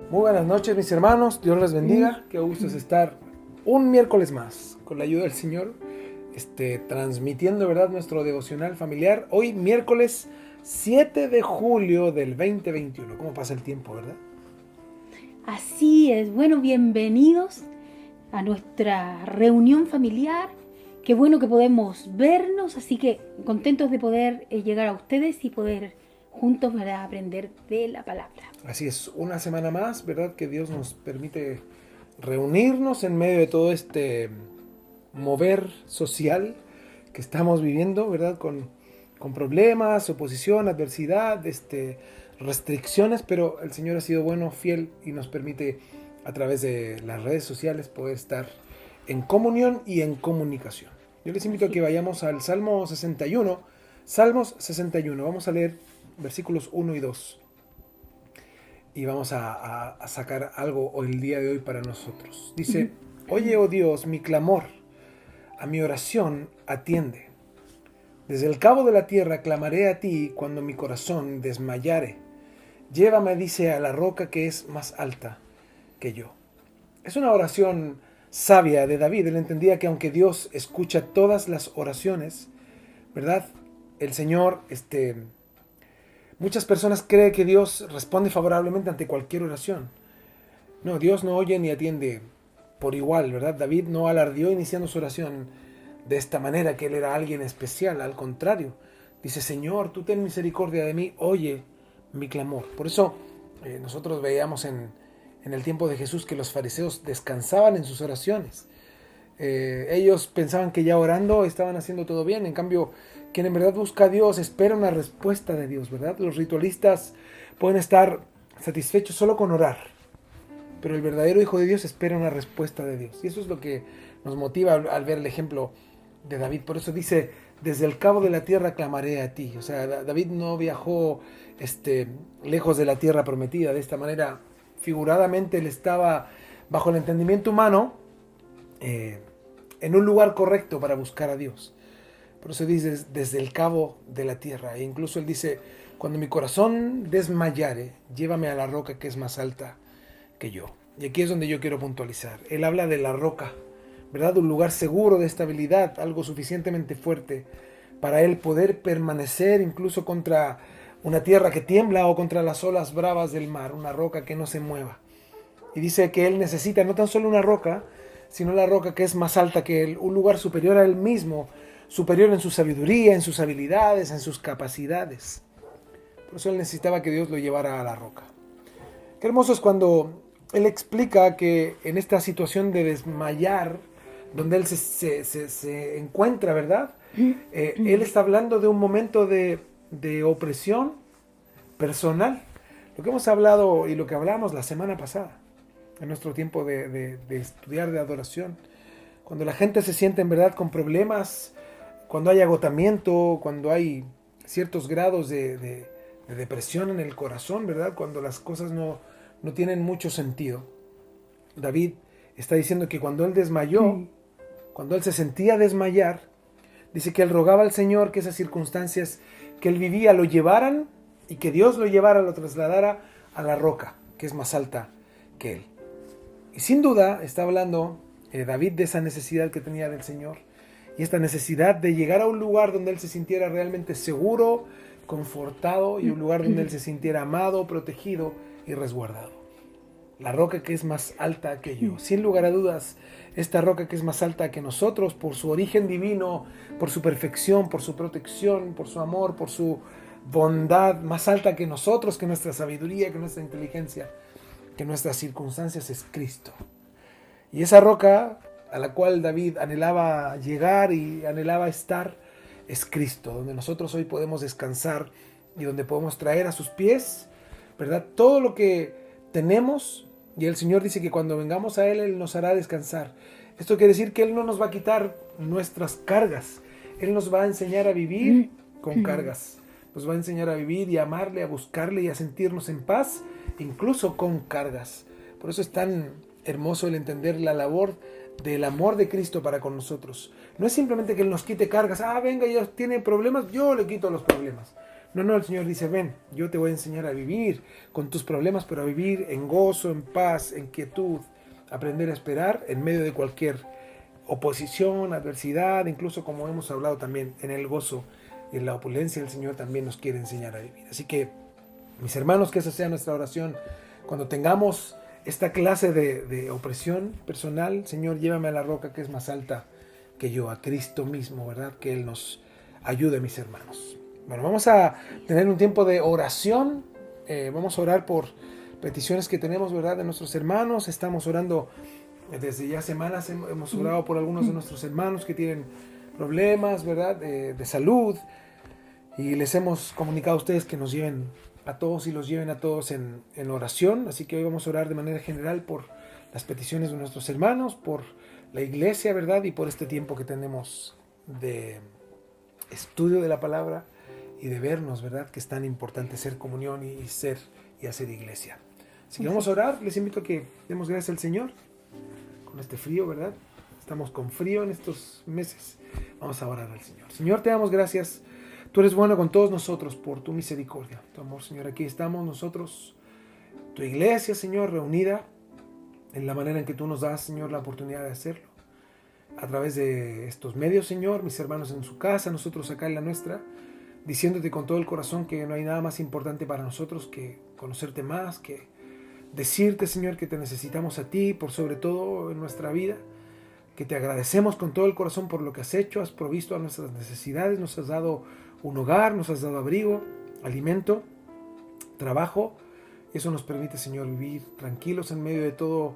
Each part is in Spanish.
Muy buenas noches, mis hermanos. Dios les bendiga. Qué gusto es estar un miércoles más con la ayuda del Señor, transmitiendo, ¿verdad?, nuestro devocional familiar. Hoy, miércoles 7 de julio del 2021. ¿Cómo pasa el tiempo, verdad? Así es. Bueno, bienvenidos a nuestra reunión familiar. Qué bueno que podemos vernos, así que contentos de poder llegar a ustedes y poder juntos, ¿verdad?, aprender de la palabra. Así es, una semana más, ¿verdad?, que Dios nos permite reunirnos en medio de todo este mover social que estamos viviendo, ¿verdad?, con problemas, oposición, adversidad, restricciones, pero el Señor ha sido bueno, fiel, y nos permite a través de las redes sociales poder estar en comunión y en comunicación. Yo les invito a que vayamos al Salmo 61. Salmos 61, vamos a leer versículos 1 y 2. Y vamos a sacar algo el día de hoy para nosotros. Dice: oye, oh Dios, mi clamor, a mi oración atiende. Desde el cabo de la tierra clamaré a ti cuando mi corazón desmayare. Llévame, dice, a la roca que es más alta que yo. Es una oración sabia de David. Él entendía que aunque Dios escucha todas las oraciones, ¿verdad?, el Señor, muchas personas creen que Dios responde favorablemente ante cualquier oración. No, Dios no oye ni atiende por igual, ¿verdad? David no alardeó iniciando su oración de esta manera, que él era alguien especial. Al contrario, dice: Señor, tú ten misericordia de mí, oye mi clamor. Por eso nosotros veíamos en el tiempo de Jesús que los fariseos descansaban en sus oraciones. Ellos pensaban que ya orando estaban haciendo todo bien. En cambio, quien en verdad busca a Dios espera una respuesta de Dios, ¿verdad? Los ritualistas pueden estar satisfechos solo con orar, pero el verdadero Hijo de Dios espera una respuesta de Dios. Y eso es lo que nos motiva al ver el ejemplo de David. Por eso dice: desde el cabo de la tierra clamaré a ti. O sea, David no viajó lejos de la tierra prometida. De esta manera, figuradamente, él estaba bajo el entendimiento humano, en un lugar correcto para buscar a Dios. Por eso dice: desde el cabo de la tierra. E incluso él dice: cuando mi corazón desmayare, llévame a la roca que es más alta que yo. Y aquí es donde yo quiero puntualizar. Él habla de la roca, ¿verdad? Un lugar seguro de estabilidad, algo suficientemente fuerte para él poder permanecer incluso contra una tierra que tiembla o contra las olas bravas del mar, una roca que no se mueva. Y dice que él necesita no tan solo una roca, sino la roca que es más alta que él, un lugar superior a él mismo, superior en su sabiduría, en sus habilidades, en sus capacidades. Por eso él necesitaba que Dios lo llevara a la roca. Qué hermoso es cuando él explica que en esta situación de desmayar, donde él se encuentra, ¿verdad? Él está hablando de un momento de opresión personal. Lo que hemos hablado y lo que hablamos la semana pasada, en nuestro tiempo de estudiar de adoración. Cuando la gente se siente en verdad con problemas, cuando hay agotamiento, cuando hay ciertos grados de depresión en el corazón, ¿verdad? Cuando las cosas no tienen mucho sentido. David está diciendo que cuando él desmayó, cuando él se sentía desmayar, dice que él rogaba al Señor que esas circunstancias que él vivía lo llevaran, y que Dios lo llevara, lo trasladara a la roca que es más alta que él. Y sin duda está hablando David de esa necesidad que tenía del Señor, y esta necesidad de llegar a un lugar donde él se sintiera realmente seguro, confortado, y un lugar donde él se sintiera amado, protegido y resguardado. La roca que es más alta que yo. Sin lugar a dudas, esta roca que es más alta que nosotros, por su origen divino, por su perfección, por su protección, por su amor, por su bondad, más alta que nosotros, que nuestra sabiduría, que nuestra inteligencia, que nuestras circunstancias, es Cristo. Y esa roca a la cual David anhelaba llegar y anhelaba estar es Cristo, donde nosotros hoy podemos descansar y donde podemos traer a sus pies, ¿verdad?, todo lo que tenemos. Y el Señor dice que cuando vengamos a Él, Él nos hará descansar. Esto quiere decir que Él no nos va a quitar nuestras cargas. Él nos va a enseñar a vivir con cargas. Nos va a enseñar a vivir y a amarle, a buscarle y a sentirnos en paz, incluso con cargas. Por eso es tan hermoso el entender la labor del amor de Cristo para con nosotros. No es simplemente que Él nos quite cargas. Venga, ya tiene problemas, yo le quito los problemas. No, el Señor dice, ven, yo te voy a enseñar a vivir con tus problemas, pero a vivir en gozo, en paz, en quietud, aprender a esperar en medio de cualquier oposición, adversidad, incluso como hemos hablado también, en el gozo y en la opulencia, el Señor también nos quiere enseñar a vivir. Así que, mis hermanos, que esa sea nuestra oración. Cuando tengamos esta clase de opresión personal, Señor, llévame a la roca que es más alta que yo, a Cristo mismo, ¿verdad? Que Él nos ayude, mis hermanos. Bueno, vamos a tener un tiempo de oración. Vamos a orar por peticiones que tenemos, ¿verdad? De nuestros hermanos. Estamos orando desde ya semanas. Hemos orado por algunos de nuestros hermanos que tienen problemas, ¿verdad? De salud. Y les hemos comunicado a ustedes que nos lleven a todos y los lleven a todos en oración. Así que hoy vamos a orar de manera general por las peticiones de nuestros hermanos, por la iglesia, ¿verdad? Y por este tiempo que tenemos de estudio de la palabra y de vernos, ¿verdad? Que es tan importante ser comunión y hacer iglesia. Así que vamos a orar. Les invito a que demos gracias al Señor con este frío, ¿verdad? Estamos con frío en estos meses. Vamos a orar al Señor. Señor, te damos gracias. Tú eres bueno con todos nosotros por tu misericordia, tu amor, Señor. Aquí estamos nosotros, tu iglesia, Señor, reunida en la manera en que tú nos das, Señor, la oportunidad de hacerlo. A través de estos medios, Señor, mis hermanos en su casa, nosotros acá en la nuestra, diciéndote con todo el corazón que no hay nada más importante para nosotros que conocerte más, que decirte, Señor, que te necesitamos a ti por sobre todo en nuestra vida, que te agradecemos con todo el corazón por lo que has hecho, has provisto a nuestras necesidades, nos has dado un hogar, nos has dado abrigo, alimento, trabajo, y eso nos permite, Señor, vivir tranquilos en medio de todo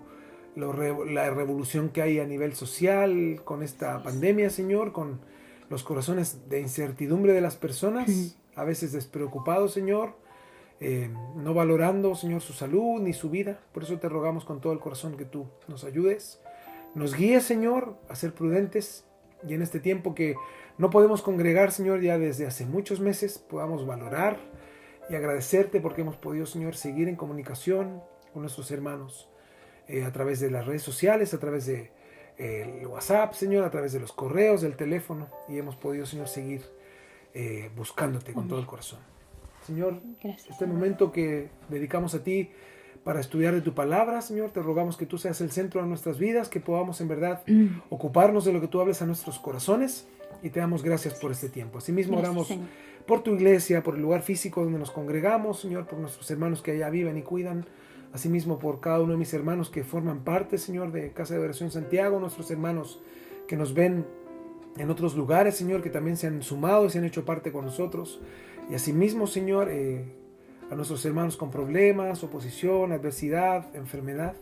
la revolución que hay a nivel social con esta pandemia, Señor, con los corazones de incertidumbre de las personas, a veces despreocupados, Señor, no valorando, Señor, su salud ni su vida. Por eso te rogamos con todo el corazón que tú nos ayudes, nos guíes, Señor, a ser prudentes, y en este tiempo que no podemos congregar, Señor, ya desde hace muchos meses, podamos valorar y agradecerte porque hemos podido, Señor, seguir en comunicación con nuestros hermanos a través de las redes sociales, a través de el WhatsApp, Señor, a través de los correos, del teléfono, y hemos podido, Señor, seguir buscándote con todo el corazón. Señor, Gracias, este momento que dedicamos a ti para estudiar de tu palabra, Señor, te rogamos que tú seas el centro de nuestras vidas, que podamos en verdad ocuparnos de lo que tú hables a nuestros corazones, y te damos gracias por este tiempo. Asimismo, oramos por tu iglesia, por el lugar físico donde nos congregamos, Señor, por nuestros hermanos que allá viven y cuidan. Asimismo, por cada uno de mis hermanos que forman parte, Señor, de Casa de Oración Santiago, nuestros hermanos que nos ven en otros lugares, Señor, que también se han sumado y se han hecho parte con nosotros. Y asimismo, Señor, a nuestros hermanos con problemas, oposición, adversidad, enfermedad.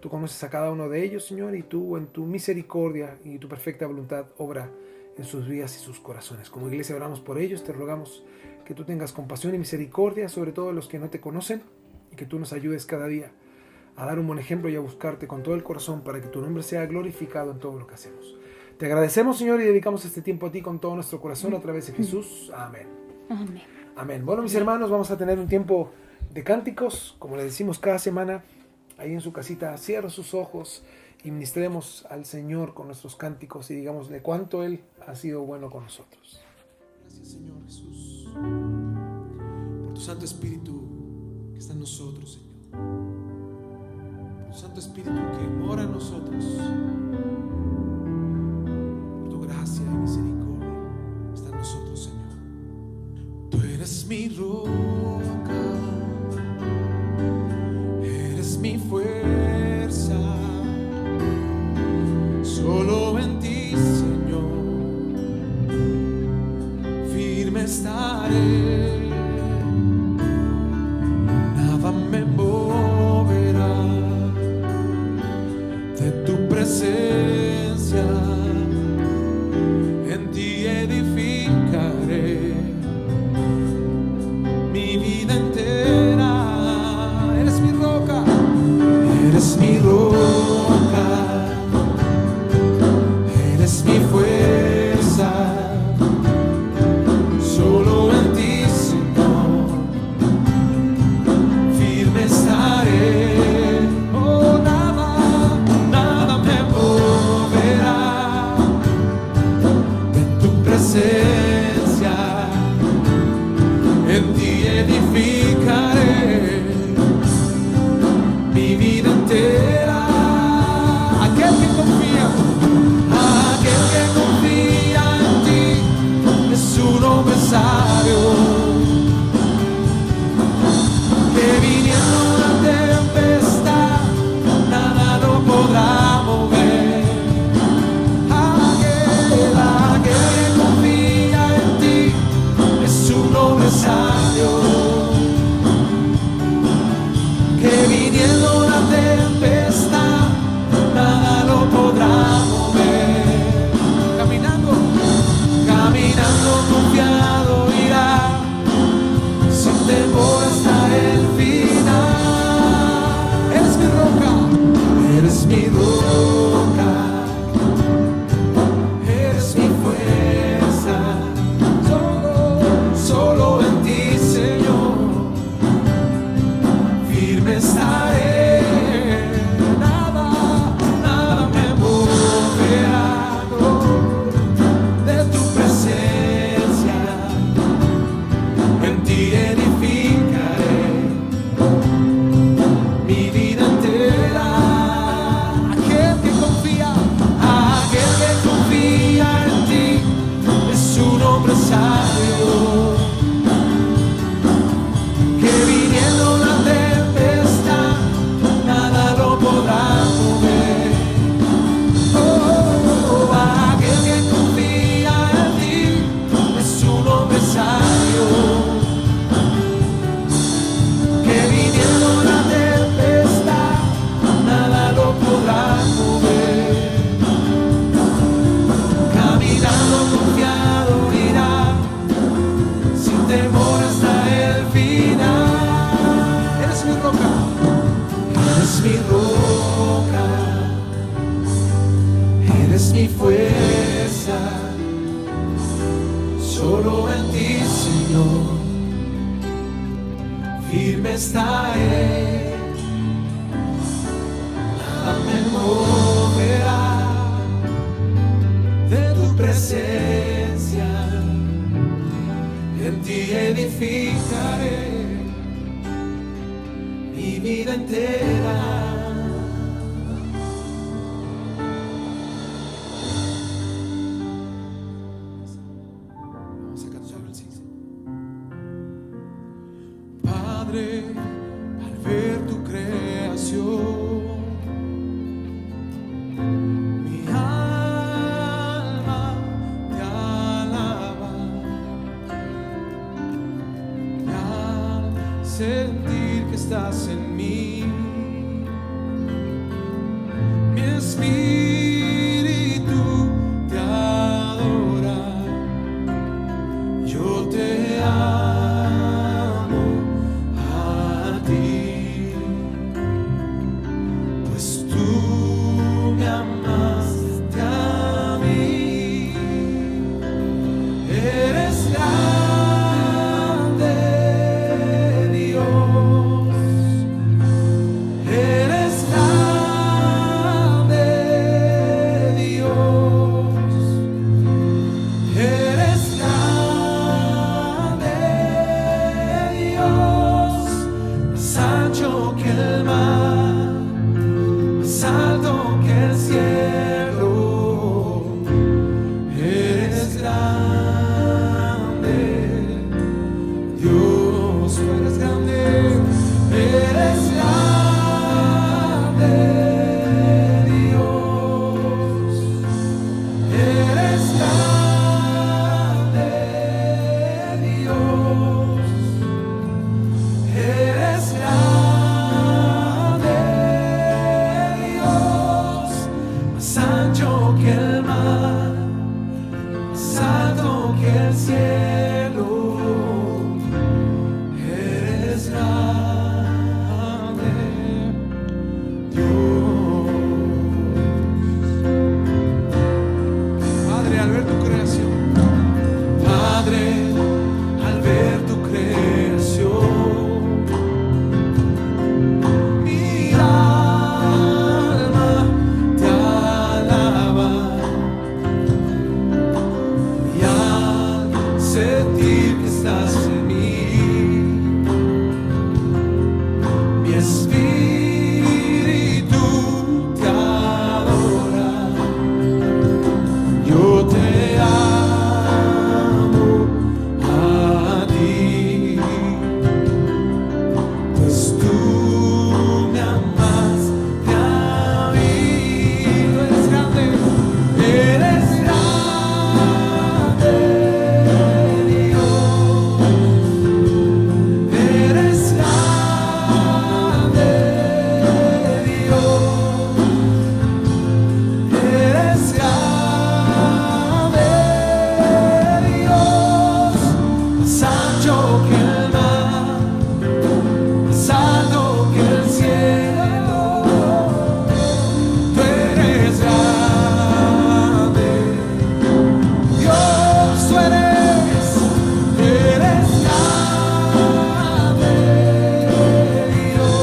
Tú conoces a cada uno de ellos, Señor, y tú en tu misericordia y tu perfecta voluntad obra en sus vidas y sus corazones. Como iglesia oramos por ellos, te rogamos que tú tengas compasión y misericordia sobre todos los que no te conocen, y que tú nos ayudes cada día a dar un buen ejemplo y a buscarte con todo el corazón para que tu nombre sea glorificado en todo lo que hacemos. Te agradecemos, Señor, y dedicamos este tiempo a ti con todo nuestro corazón a través de Jesús. Amén. Amén. Amén. Bueno, mis hermanos, vamos a tener un tiempo de cánticos, como le decimos cada semana, ahí en su casita. Cierra sus ojos y ministremos al Señor con nuestros cánticos y digámosle cuánto Él ha sido bueno con nosotros. Gracias, Señor Jesús, por tu Santo Espíritu que está en nosotros, Señor. Por tu Santo Espíritu que mora en nosotros. Por tu gracia y misericordia que está en nosotros, Señor. Tú eres mi roca, eres mi fuerza. Solo en ti, Señor, firme estaré. Nada me moverá de tu presencia. En ti edificaré mi vida entera. Eres mi roca, eres mi roca. Eres mi fuerza, solo en ti, Señor, firme estaré. Oh, nada me moverá de tu presencia. es mi fuerza, solo en ti, Señor, firme estaré, nada me moverá de tu presencia, en ti edificaré mi vida entera. Vamos a cantar el sí. Padre, al ver tu creación, mi alma te alaba, y al sentir que estás en mí, mi espíritu te adora, yo te amo a ti, pues tú me amaste a mí. Eres grande, Dios, eres grande, Dios, eres grande, Dios, más ancho que el mar, más alto que el cielo, eres grande, Dios, tú eres grande, eres grande, Dios, eres grande, Dios, eres grande, Dios, más ancho que el mar, más alto que el cielo, eres grande, Dios. Padre, al ver tu creación, Padre, al ver tu creación, mi alma te alaba, y al sentir que estás en mí, mi espíritu te adora, yo te amo a ti, pues tú me amaste a mí. Tú eres grande, eres grande, Dios, eres grande, Dios, eres grande, Dios, más ancho que el mar, más alto que el cielo, tú eres grande, Dios, tú eres grande, Dios,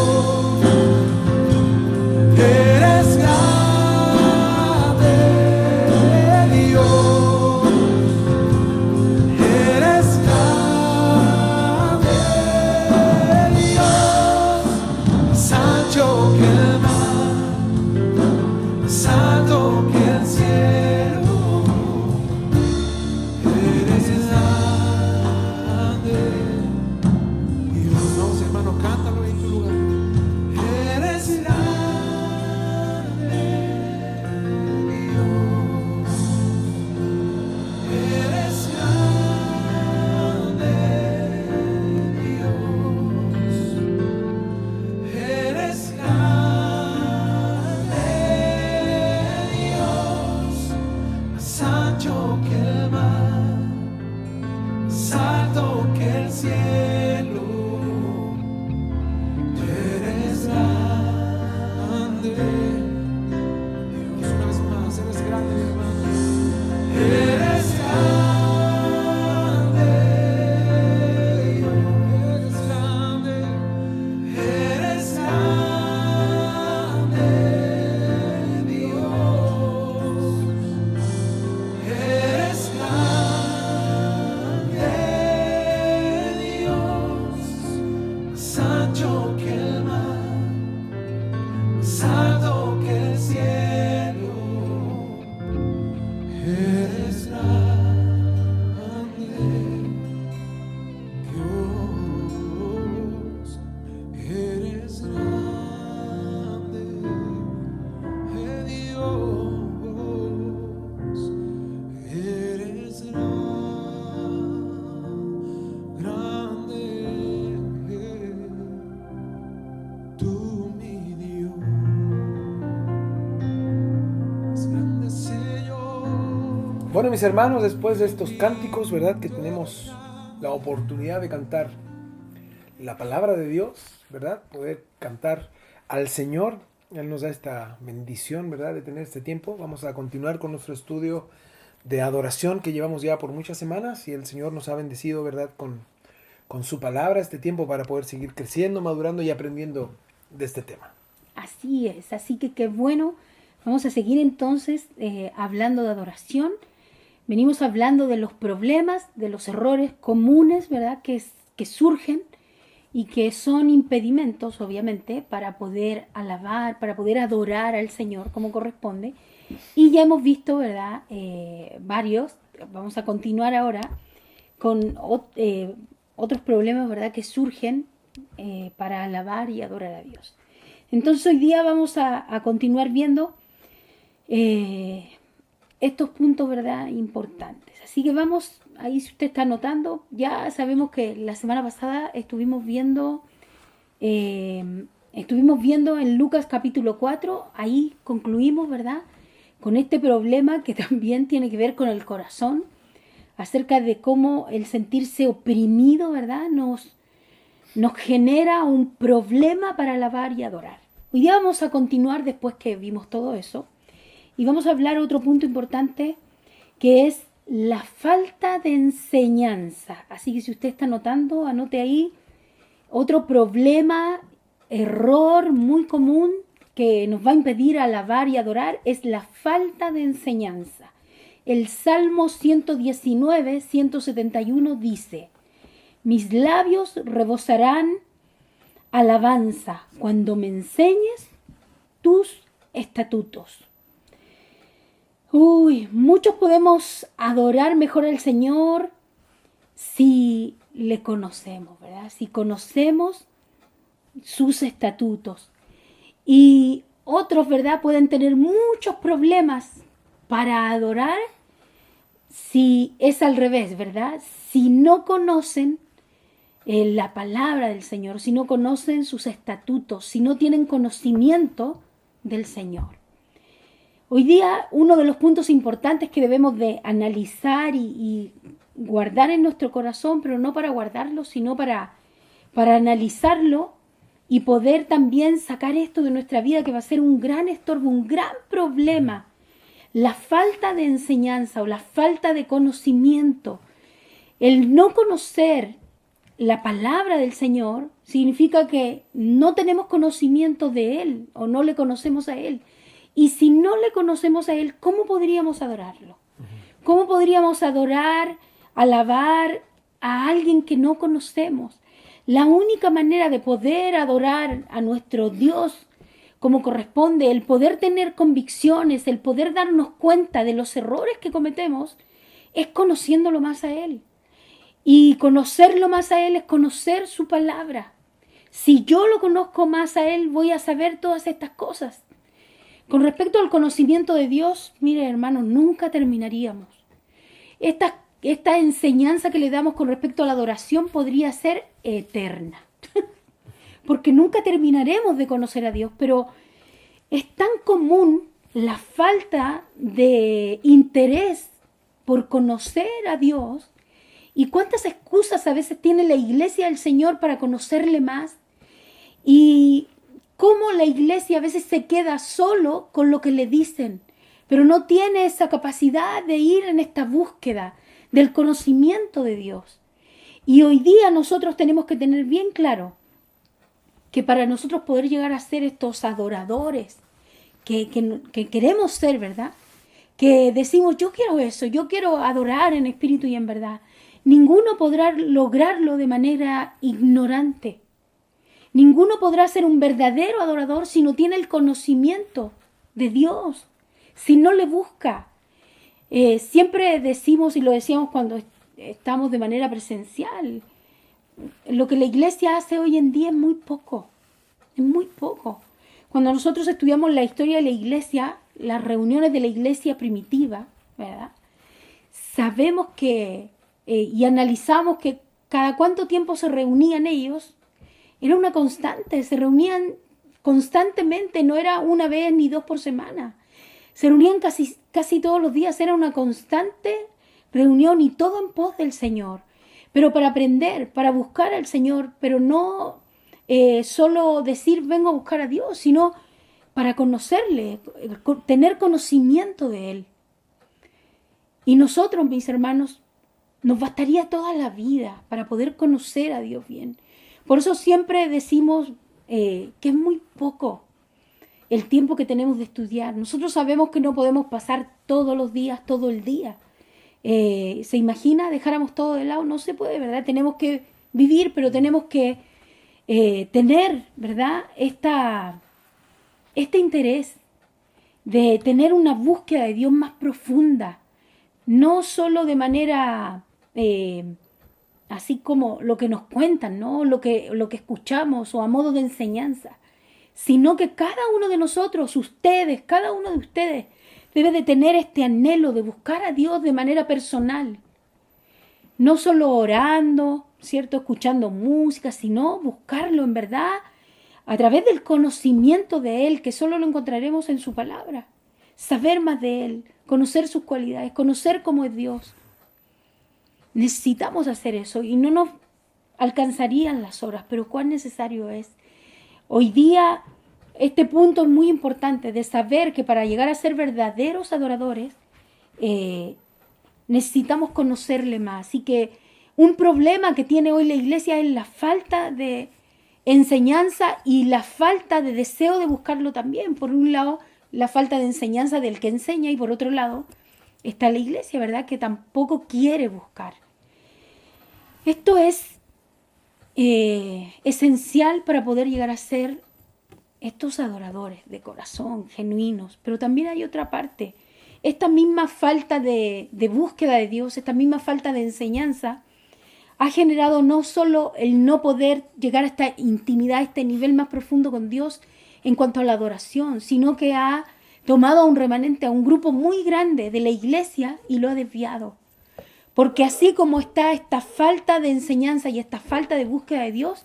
eres grande, Dios, eres grande, Dios, más ancho que el mar, más alto que el cielo, eres grande, Dios. Vamos, hermano, cántalo en tu lugar. Eres grande, Dios, eres grande, Dios, eres grande, Dios, más ancho que el mar, más alto que el cielo, tú eres grande, Dios. Una vez más, eres grande, hermano. Bueno, mis hermanos, después de estos cánticos, ¿verdad? Que tenemos la oportunidad de cantar la palabra de Dios, ¿verdad? Poder cantar al Señor. Él nos da esta bendición, ¿verdad? De tener este tiempo. Vamos a continuar con nuestro estudio de adoración que llevamos ya por muchas semanas y el Señor nos ha bendecido, ¿verdad? Con su palabra este tiempo para poder seguir creciendo, madurando y aprendiendo de este tema. Así es, así que qué bueno. Vamos a seguir entonces hablando de adoración. Venimos hablando de los problemas, de los errores comunes, ¿verdad? Que surgen y que son impedimentos, obviamente, para poder alabar, para poder adorar al Señor como corresponde. Y ya hemos visto, ¿verdad? Varios. Vamos a continuar ahora con otros problemas, ¿verdad? Que surgen para alabar y adorar a Dios. Entonces hoy día vamos a continuar viendo estos puntos, ¿verdad? Importantes. Así que vamos, ahí si usted está anotando, ya sabemos que la semana pasada estuvimos viendo en Lucas capítulo 4, ahí concluimos, ¿verdad? Con este problema que también tiene que ver con el corazón, acerca de cómo el sentirse oprimido, ¿verdad? Nos genera un problema para alabar y adorar. Hoy día vamos a continuar después que vimos todo eso y vamos a hablar otro punto importante que es la falta de enseñanza. Así que si usted está anotando, anote ahí otro problema, error muy común que nos va a impedir alabar y adorar es la falta de enseñanza. El Salmo 119, 171 dice: mis labios rebosarán alabanza cuando me enseñes tus estatutos. Muchos podemos adorar mejor al Señor si le conocemos, ¿verdad? Si conocemos sus estatutos. Y otros, ¿verdad? Pueden tener muchos problemas para adorar si es al revés, ¿verdad? Si no conocen la palabra del Señor, si no conocen sus estatutos, si no tienen conocimiento del Señor. Hoy día uno de los puntos importantes que debemos de analizar y guardar en nuestro corazón, pero no para guardarlo, sino para analizarlo y poder también sacar esto de nuestra vida que va a ser un gran estorbo, un gran problema. La falta de enseñanza o la falta de conocimiento, el no conocer la palabra del Señor significa que no tenemos conocimiento de Él o no le conocemos a Él. Y si no le conocemos a Él, ¿cómo podríamos adorarlo? ¿Cómo podríamos adorar, alabar a alguien que no conocemos? La única manera de poder adorar a nuestro Dios como corresponde, el poder tener convicciones, el poder darnos cuenta de los errores que cometemos, es conociéndolo más a Él. Y conocerlo más a Él es conocer su palabra. Si yo lo conozco más a Él, voy a saber todas estas cosas. Con respecto al conocimiento de Dios, mire, hermanos, nunca terminaríamos. Esta enseñanza que le damos con respecto a la adoración podría ser eterna. Porque nunca terminaremos de conocer a Dios, pero es tan común la falta de interés por conocer a Dios. ¿Y cuántas excusas a veces tiene la iglesia del Señor para conocerle más? Y cómo la iglesia a veces se queda solo con lo que le dicen, pero no tiene esa capacidad de ir en esta búsqueda del conocimiento de Dios. Y hoy día nosotros tenemos que tener bien claro que para nosotros poder llegar a ser estos adoradores que queremos ser, ¿verdad? Que decimos, yo quiero eso, yo quiero adorar en espíritu y en verdad. Ninguno podrá lograrlo de manera ignorante. Ninguno podrá ser un verdadero adorador si no tiene el conocimiento de Dios, si no le busca. Siempre decimos, y lo decíamos cuando estamos de manera presencial, lo que la iglesia hace hoy en día es muy poco, es muy poco. Cuando nosotros estudiamos la historia de la iglesia, las reuniones de la iglesia primitiva, ¿verdad? Sabemos que, y analizamos que cada cuánto tiempo se reunían ellos. Era una constante, se reunían constantemente, no era una vez ni dos por semana. Se reunían casi todos los días, era una constante reunión y todo en pos del Señor. Pero para aprender, para buscar al Señor, pero no solo decir vengo a buscar a Dios, sino para conocerle, tener conocimiento de Él. Y nosotros, mis hermanos, nos bastaría toda la vida para poder conocer a Dios bien. Por eso siempre decimos que es muy poco el tiempo que tenemos de estudiar. Nosotros sabemos que no podemos pasar todos los días, todo el día. ¿Se imagina? Dejáramos todo de lado. No se puede, ¿verdad? Tenemos que vivir, pero tenemos que tener, ¿verdad? Este interés de tener una búsqueda de Dios más profunda. No solo de manera así como lo que nos cuentan, ¿no? Lo que escuchamos o a modo de enseñanza, sino que cada uno de nosotros, ustedes, cada uno de ustedes, debe de tener este anhelo de buscar a Dios de manera personal. No solo orando, ¿cierto? Escuchando música, sino buscarlo en verdad a través del conocimiento de Él, que solo lo encontraremos en su palabra. Saber más de Él, conocer sus cualidades, conocer cómo es Dios. Necesitamos hacer eso y no nos alcanzarían las horas, pero cuán necesario es. Hoy día este punto es muy importante de saber que para llegar a ser verdaderos adoradores necesitamos conocerle más. Así que un problema que tiene hoy la iglesia es la falta de enseñanza y la falta de deseo de buscarlo también. Por un lado, la falta de enseñanza del que enseña y por otro lado está la iglesia, ¿verdad? Que tampoco quiere buscar. Esto es esencial para poder llegar a ser estos adoradores de corazón, genuinos. Pero también hay otra parte. Esta misma falta de búsqueda de Dios, esta misma falta de enseñanza, ha generado no solo el no poder llegar a esta intimidad, a este nivel más profundo con Dios en cuanto a la adoración, sino que ha tomado a un remanente, a un grupo muy grande de la iglesia y lo ha desviado. Porque así como está esta falta de enseñanza y esta falta de búsqueda de Dios,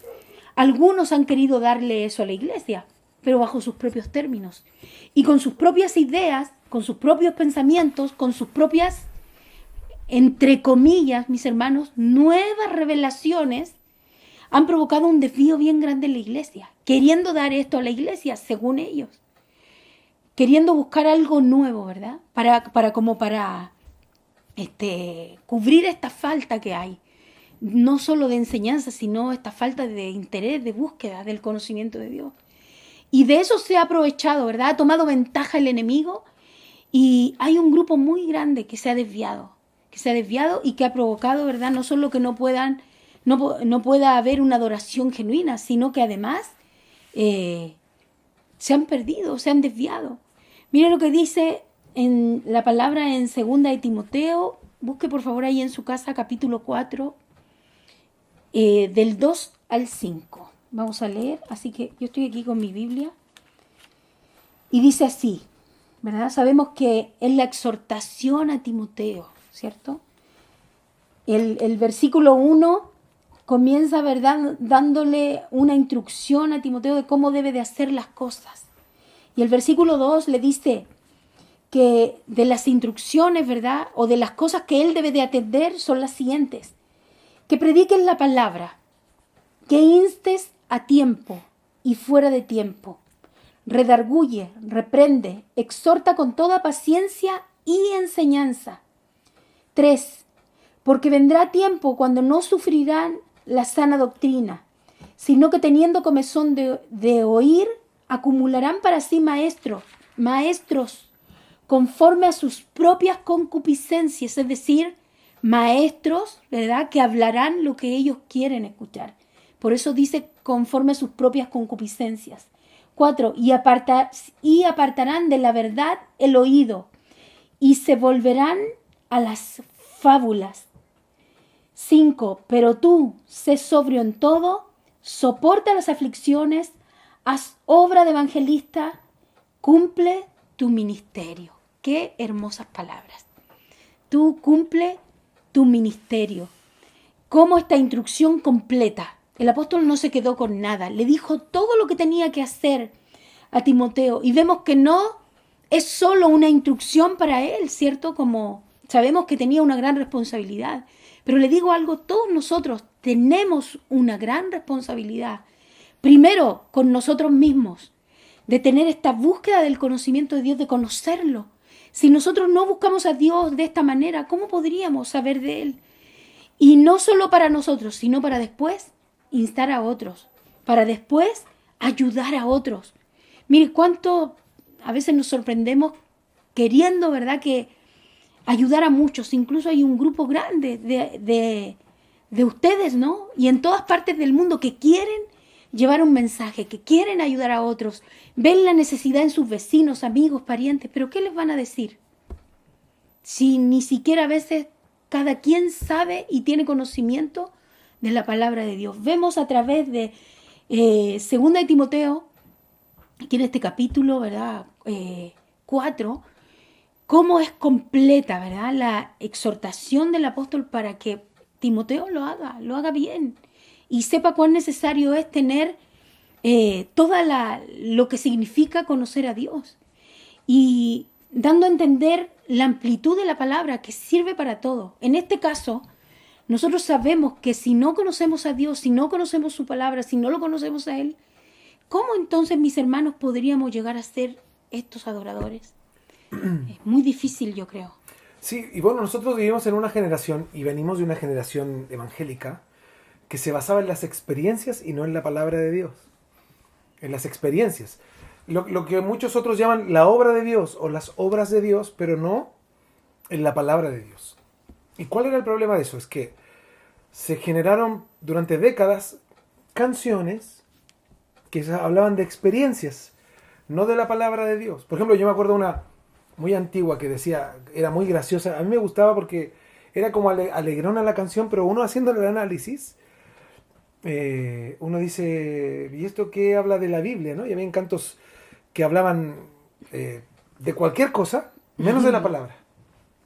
algunos han querido darle eso a la iglesia, pero bajo sus propios términos. Y con sus propias ideas, con sus propios pensamientos, con sus propias, entre comillas, mis hermanos, nuevas revelaciones, han provocado un desvío bien grande en la iglesia, queriendo dar esto a la iglesia, según ellos. Queriendo buscar algo nuevo, ¿verdad? Para cubrir esta falta que hay, no solo de enseñanza, sino esta falta de interés, de búsqueda del conocimiento de Dios. Y de eso se ha aprovechado, ¿verdad? Ha tomado ventaja el enemigo y hay un grupo muy grande que se ha desviado y que ha provocado, ¿verdad? No solo que no pueda haber una adoración genuina, sino que además se han perdido, se han desviado. Mire lo que dice en la palabra en 2 de Timoteo, busque por favor ahí en su casa capítulo 4, del 2 al 5. Vamos a leer, así que yo estoy aquí con mi Biblia. Y dice así, ¿verdad? Sabemos que es la exhortación a Timoteo, ¿cierto? El versículo 1 comienza, ¿verdad?, dándole una instrucción a Timoteo de cómo debe de hacer las cosas. Y el versículo 2 le dice que de las instrucciones, ¿verdad?, o de las cosas que él debe de atender son las siguientes. Que prediques la palabra, que instes a tiempo y fuera de tiempo, redarguye, reprende, exhorta con toda paciencia y enseñanza. 3. Porque vendrá tiempo cuando no sufrirán la sana doctrina, sino que teniendo comezón de oír, acumularán para sí maestros, conforme a sus propias concupiscencias, es decir, maestros, ¿verdad?, que hablarán lo que ellos quieren escuchar. Por eso dice conforme a sus propias concupiscencias. 4. Y apartarán de la verdad el oído y se volverán a las fábulas. 5. Pero tú, sé sobrio en todo, soporta las aflicciones, haz obra de evangelista, cumple tu ministerio. Qué hermosas palabras. Tú cumple tu ministerio. Como esta instrucción completa. El apóstol no se quedó con nada. Le dijo todo lo que tenía que hacer a Timoteo. Y vemos que no es solo una instrucción para él, ¿cierto? Como sabemos que tenía una gran responsabilidad. Pero le digo algo, todos nosotros tenemos una gran responsabilidad. Primero, con nosotros mismos, de tener esta búsqueda del conocimiento de Dios, de conocerlo. Si nosotros no buscamos a Dios de esta manera, ¿cómo podríamos saber de Él? Y no solo para nosotros, sino para después instar a otros, para después ayudar a otros. Mire, cuánto a veces nos sorprendemos queriendo, ¿verdad?, que ayudar a muchos. Incluso hay un grupo grande de ustedes, ¿no? Y en todas partes del mundo que quieren llevar un mensaje, que quieren ayudar a otros, ven la necesidad en sus vecinos, amigos, parientes, pero ¿qué les van a decir? Si ni siquiera a veces cada quien sabe y tiene conocimiento de la palabra de Dios. Vemos a través de 2 de Timoteo, aquí en este capítulo, ¿verdad? 4, cómo es completa, ¿verdad?, la exhortación del apóstol para que Timoteo lo haga bien y sepa cuán necesario es tener lo que significa conocer a Dios. Y dando a entender la amplitud de la palabra que sirve para todo. En este caso, nosotros sabemos que si no conocemos a Dios, si no conocemos su palabra, si no lo conocemos a Él, ¿cómo entonces, mis hermanos, podríamos llegar a ser estos adoradores? Es muy difícil, yo creo. Sí, y bueno, nosotros vivimos en una generación, y venimos de una generación evangélica, que se basaba en las experiencias y no en la palabra de Dios. En las experiencias. Lo que muchos otros llaman la obra de Dios o las obras de Dios, pero no en la palabra de Dios. ¿Y cuál era el problema de eso? Es que se generaron durante décadas canciones que hablaban de experiencias, no de la palabra de Dios. Por ejemplo, yo me acuerdo una muy antigua que decía, era muy graciosa, a mí me gustaba porque era como alegrona la canción, pero uno haciendo el análisis, uno dice, ¿y esto qué habla de la Biblia? ¿No? Y había cantos que hablaban de cualquier cosa, menos de la palabra.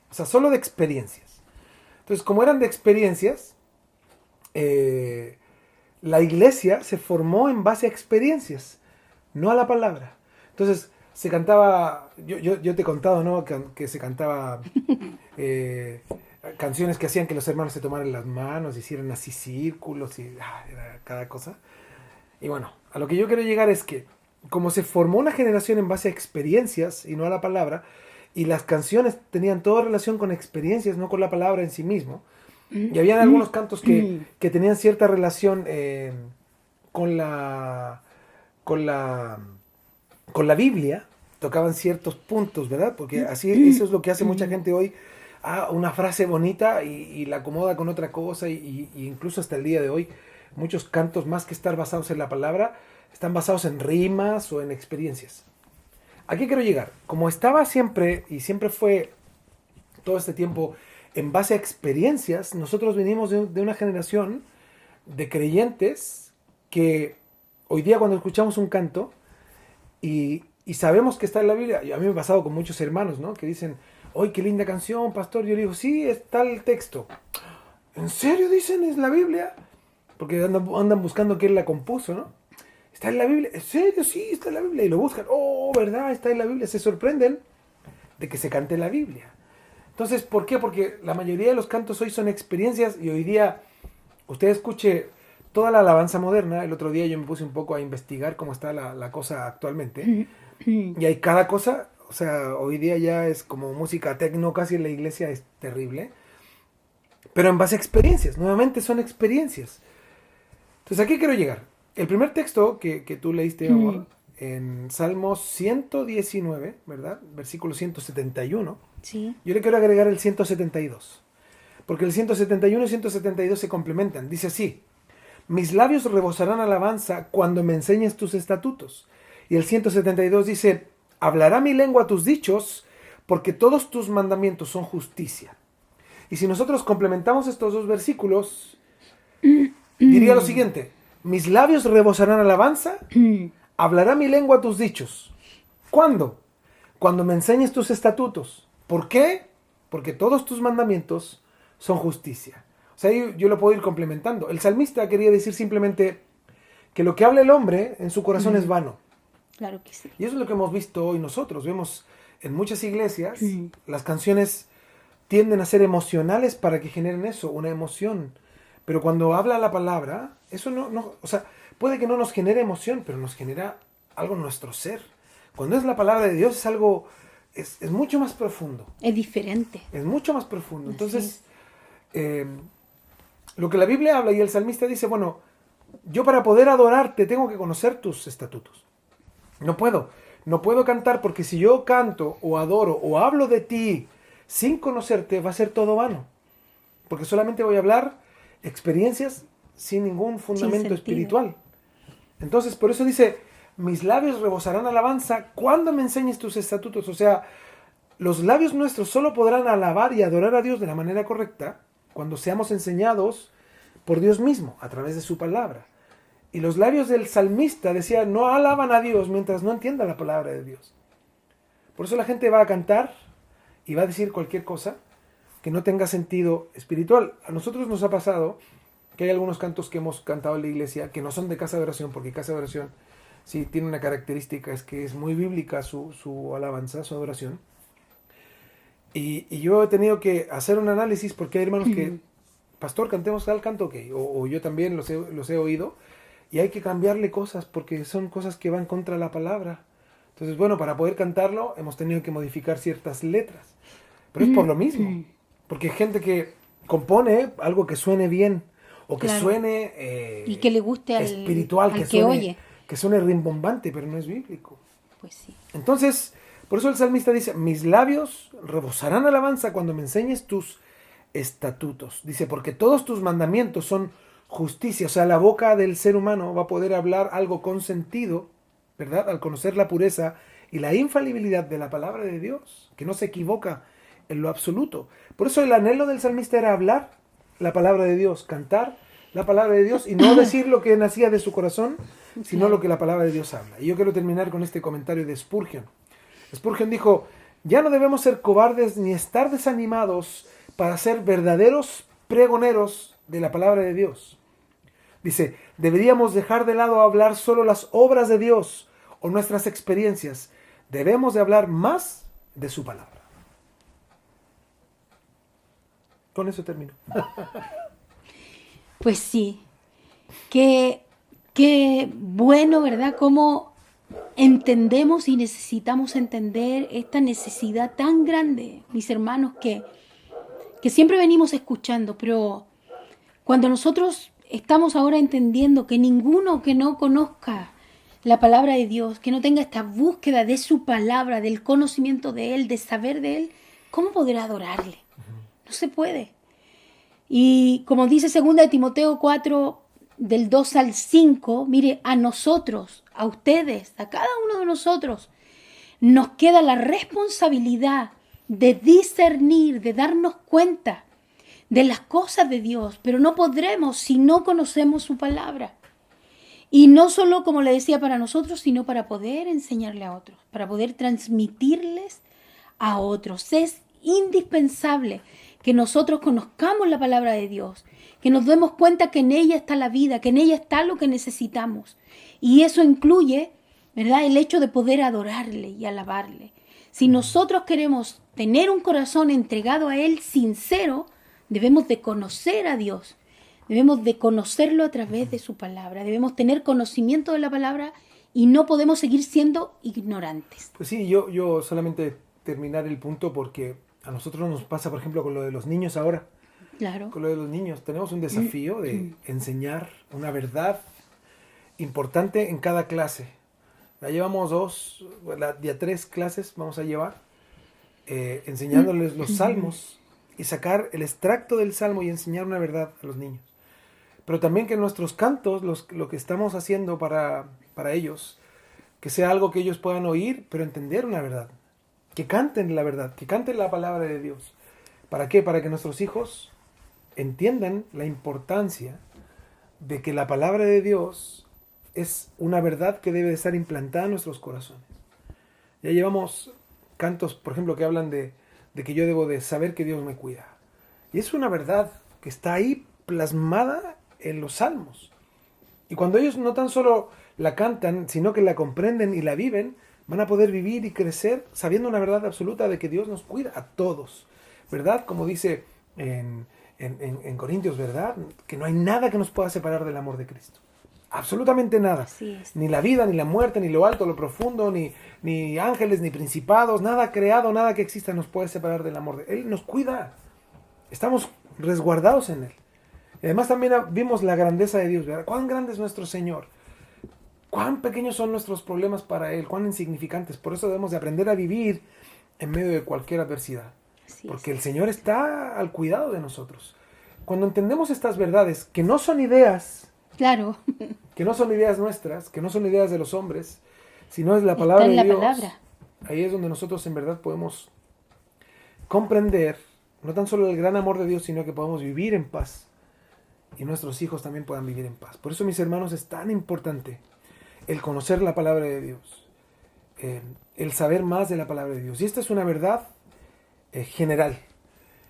O sea, solo de experiencias. Entonces, como eran de experiencias, la iglesia se formó en base a experiencias, no a la palabra. Entonces, se cantaba, yo te he contado, ¿no?, que se cantaba canciones que hacían que los hermanos se tomaran las manos, hicieran así círculos y era cada cosa. Y bueno, a lo que yo quiero llegar es que como se formó una generación en base a experiencias y no a la palabra, y las canciones tenían toda relación con experiencias, no con la palabra en sí mismo, y habían algunos cantos que tenían cierta relación con la Biblia, tocaban ciertos puntos, ¿verdad? Porque así eso es lo que hace mucha gente hoy, una frase bonita y la acomoda con otra cosa, y incluso hasta el día de hoy muchos cantos, más que estar basados en la palabra, están basados en rimas o en experiencias. ¿A qué quiero llegar? Como estaba siempre y siempre fue todo este tiempo en base a experiencias, nosotros venimos de una generación de creyentes que hoy día cuando escuchamos un canto y sabemos que está en la Biblia, y a mí me ha pasado con muchos hermanos, ¿no?, que dicen, ¡ay, qué linda canción, pastor! Yo le digo, sí, está el texto. ¿En serio dicen es la Biblia? Porque andan buscando quién la compuso, ¿no? ¿Está en la Biblia? ¿En serio? Sí, está en la Biblia. Y lo buscan. ¡Oh, verdad! Está en la Biblia. Se sorprenden de que se cante la Biblia. Entonces, ¿por qué? Porque la mayoría de los cantos hoy son experiencias y hoy día usted escuche toda la alabanza moderna. El otro día yo me puse un poco a investigar cómo está la cosa actualmente. Y hay cada cosa, o sea, hoy día ya es como música tecno casi en la iglesia, es terrible. Pero en base a experiencias, nuevamente son experiencias. Entonces, ¿a qué quiero llegar? El primer texto que tú leíste, amor, en Salmos 119, ¿verdad? Versículo 171. Sí. Yo le quiero agregar el 172. Porque el 171 y 172 se complementan. Dice así: mis labios rebosarán alabanza cuando me enseñes tus estatutos. Y el 172 dice: hablará mi lengua tus dichos, porque todos tus mandamientos son justicia. Y si nosotros complementamos estos dos versículos, diría lo siguiente: mis labios rebosarán alabanza, hablará mi lengua tus dichos. ¿Cuándo? Cuando me enseñes tus estatutos. ¿Por qué? Porque todos tus mandamientos son justicia. O sea, yo lo puedo ir complementando. El salmista quería decir simplemente que lo que habla el hombre en su corazón es vano. Claro que sí. Y eso es lo que hemos visto hoy nosotros. Vemos en muchas iglesias Mm. las canciones tienden a ser emocionales para que generen eso, una emoción. Pero cuando habla la palabra, eso o sea, puede que no nos genere emoción, pero nos genera algo en nuestro ser. Cuando es la palabra de Dios es algo, es mucho más profundo. Es diferente. Es mucho más profundo. Así Entonces, lo que la Biblia habla y el salmista dice, bueno, yo para poder adorarte tengo que conocer tus estatutos. No puedo cantar porque si yo canto o adoro o hablo de ti sin conocerte va a ser todo vano. Porque solamente voy a hablar experiencias sin ningún fundamento sentido. espiritual. Entonces, por eso dice, mis labios rebosarán alabanza cuando me enseñes tus estatutos. O sea, los labios nuestros solo podrán alabar y adorar a Dios de la manera correcta cuando seamos enseñados por Dios mismo, a través de su palabra. Y los labios del salmista decían, no alaban a Dios mientras no entiendan la palabra de Dios. Por eso la gente va a cantar y va a decir cualquier cosa que no tenga sentido espiritual. A nosotros nos ha pasado que hay algunos cantos que hemos cantado en la iglesia que no son de casa de oración, porque casa de oración sí tiene una característica, es que es muy bíblica su alabanza, su adoración. Y yo he tenido que hacer un análisis porque hay hermanos que, pastor, cantemos tal canto, okay, o yo también los he oído, y hay que cambiarle cosas porque son cosas que van contra la palabra. Entonces, bueno, para poder cantarlo hemos tenido que modificar ciertas letras. Pero es por lo mismo. Porque hay gente que compone algo que suene bien o que Claro. suene Y que le guste al espiritual, al que que suene, oye. que suene rimbombante, pero no es bíblico. Pues sí. Entonces, por eso el salmista dice, mis labios rebosarán alabanza cuando me enseñes tus estatutos. Dice, porque todos tus mandamientos son justicia. O sea, la boca del ser humano va a poder hablar algo con sentido, ¿verdad? Al conocer la pureza y la infalibilidad de la palabra de Dios, que no se equivoca en lo absoluto. Por eso el anhelo del salmista era hablar la palabra de Dios, cantar la palabra de Dios y no decir lo que nacía de su corazón, sino lo que la palabra de Dios habla. Y yo quiero terminar con este comentario de Spurgeon. Spurgeon dijo, ya no debemos ser cobardes ni estar desanimados para ser verdaderos pregoneros de la palabra de Dios. Dice, deberíamos dejar de lado hablar solo las obras de Dios o nuestras experiencias. Debemos de hablar más de su palabra. Con eso termino. Pues sí. Qué bueno, ¿verdad? Cómo entendemos y necesitamos entender esta necesidad tan grande, mis hermanos, que siempre venimos escuchando, pero cuando nosotros estamos ahora entendiendo que ninguno que no conozca la palabra de Dios, que no tenga esta búsqueda de su palabra, del conocimiento de Él, de saber de Él, ¿cómo podrá adorarle? No se puede. Y como dice 2 Timoteo 4, del 2 al 5, mire, a nosotros, a ustedes, a cada uno de nosotros, nos queda la responsabilidad de discernir, de darnos cuenta de las cosas de Dios, pero no podremos si no conocemos su palabra. Y no solo, como le decía, para nosotros, sino para poder enseñarle a otros, para poder transmitirles a otros. Es indispensable que nosotros conozcamos la palabra de Dios, que nos demos cuenta que en ella está la vida, que en ella está lo que necesitamos. Y eso incluye, ¿verdad?, el hecho de poder adorarle y alabarle. Si nosotros queremos tener un corazón entregado a Él sincero, debemos de conocer a Dios, debemos de conocerlo a través de su palabra, debemos tener conocimiento de la palabra y no podemos seguir siendo ignorantes. Pues sí, yo solamente terminar el punto porque a nosotros nos pasa, por ejemplo, con lo de los niños ahora. Claro. Con lo de los niños tenemos un desafío de enseñar una verdad importante en cada clase. Ya llevamos ya 3 clases vamos a llevar enseñándoles los salmos y sacar el extracto del salmo y enseñar una verdad a los niños. Pero también que nuestros cantos, lo que estamos haciendo para ellos, que sea algo que ellos puedan oír, pero entender una verdad. Que canten la verdad, que canten la palabra de Dios. ¿Para qué? Para que nuestros hijos entiendan la importancia de que la palabra de Dios es una verdad que debe estar implantada en nuestros corazones. Ya llevamos cantos, por ejemplo, que hablan de que yo debo de saber que Dios me cuida. Y es una verdad que está ahí plasmada en los salmos. Y cuando ellos no tan solo la cantan, sino que la comprenden y la viven, van a poder vivir y crecer sabiendo una verdad absoluta de que Dios nos cuida a todos, ¿verdad? Como dice en Corintios, ¿verdad? Que no hay nada que nos pueda separar del amor de Cristo. Absolutamente nada. Así es. Ni la vida, ni la muerte, ni lo alto, lo profundo, ni ángeles, ni principados, nada creado, nada que exista nos puede separar del amor de Él. Él nos cuida. Estamos resguardados en Él. Y además también vimos la grandeza de Dios, ¿verdad? Cuán grande es nuestro Señor. Cuán pequeños son nuestros problemas para Él, cuán insignificantes. Por eso debemos de aprender a vivir en medio de cualquier adversidad. Así Porque es. el Señor está al cuidado de nosotros. Cuando entendemos estas verdades, que no son ideas, Claro, que no son ideas nuestras, que no son ideas de los hombres, sino es la palabra está en de la Dios, palabra. ahí es donde nosotros en verdad podemos comprender no tan solo el gran amor de Dios, sino que podamos vivir en paz y nuestros hijos también puedan vivir en paz. Por eso, mis hermanos, es tan importante el conocer la palabra de Dios, el saber más de la palabra de Dios. Y esta es una verdad general.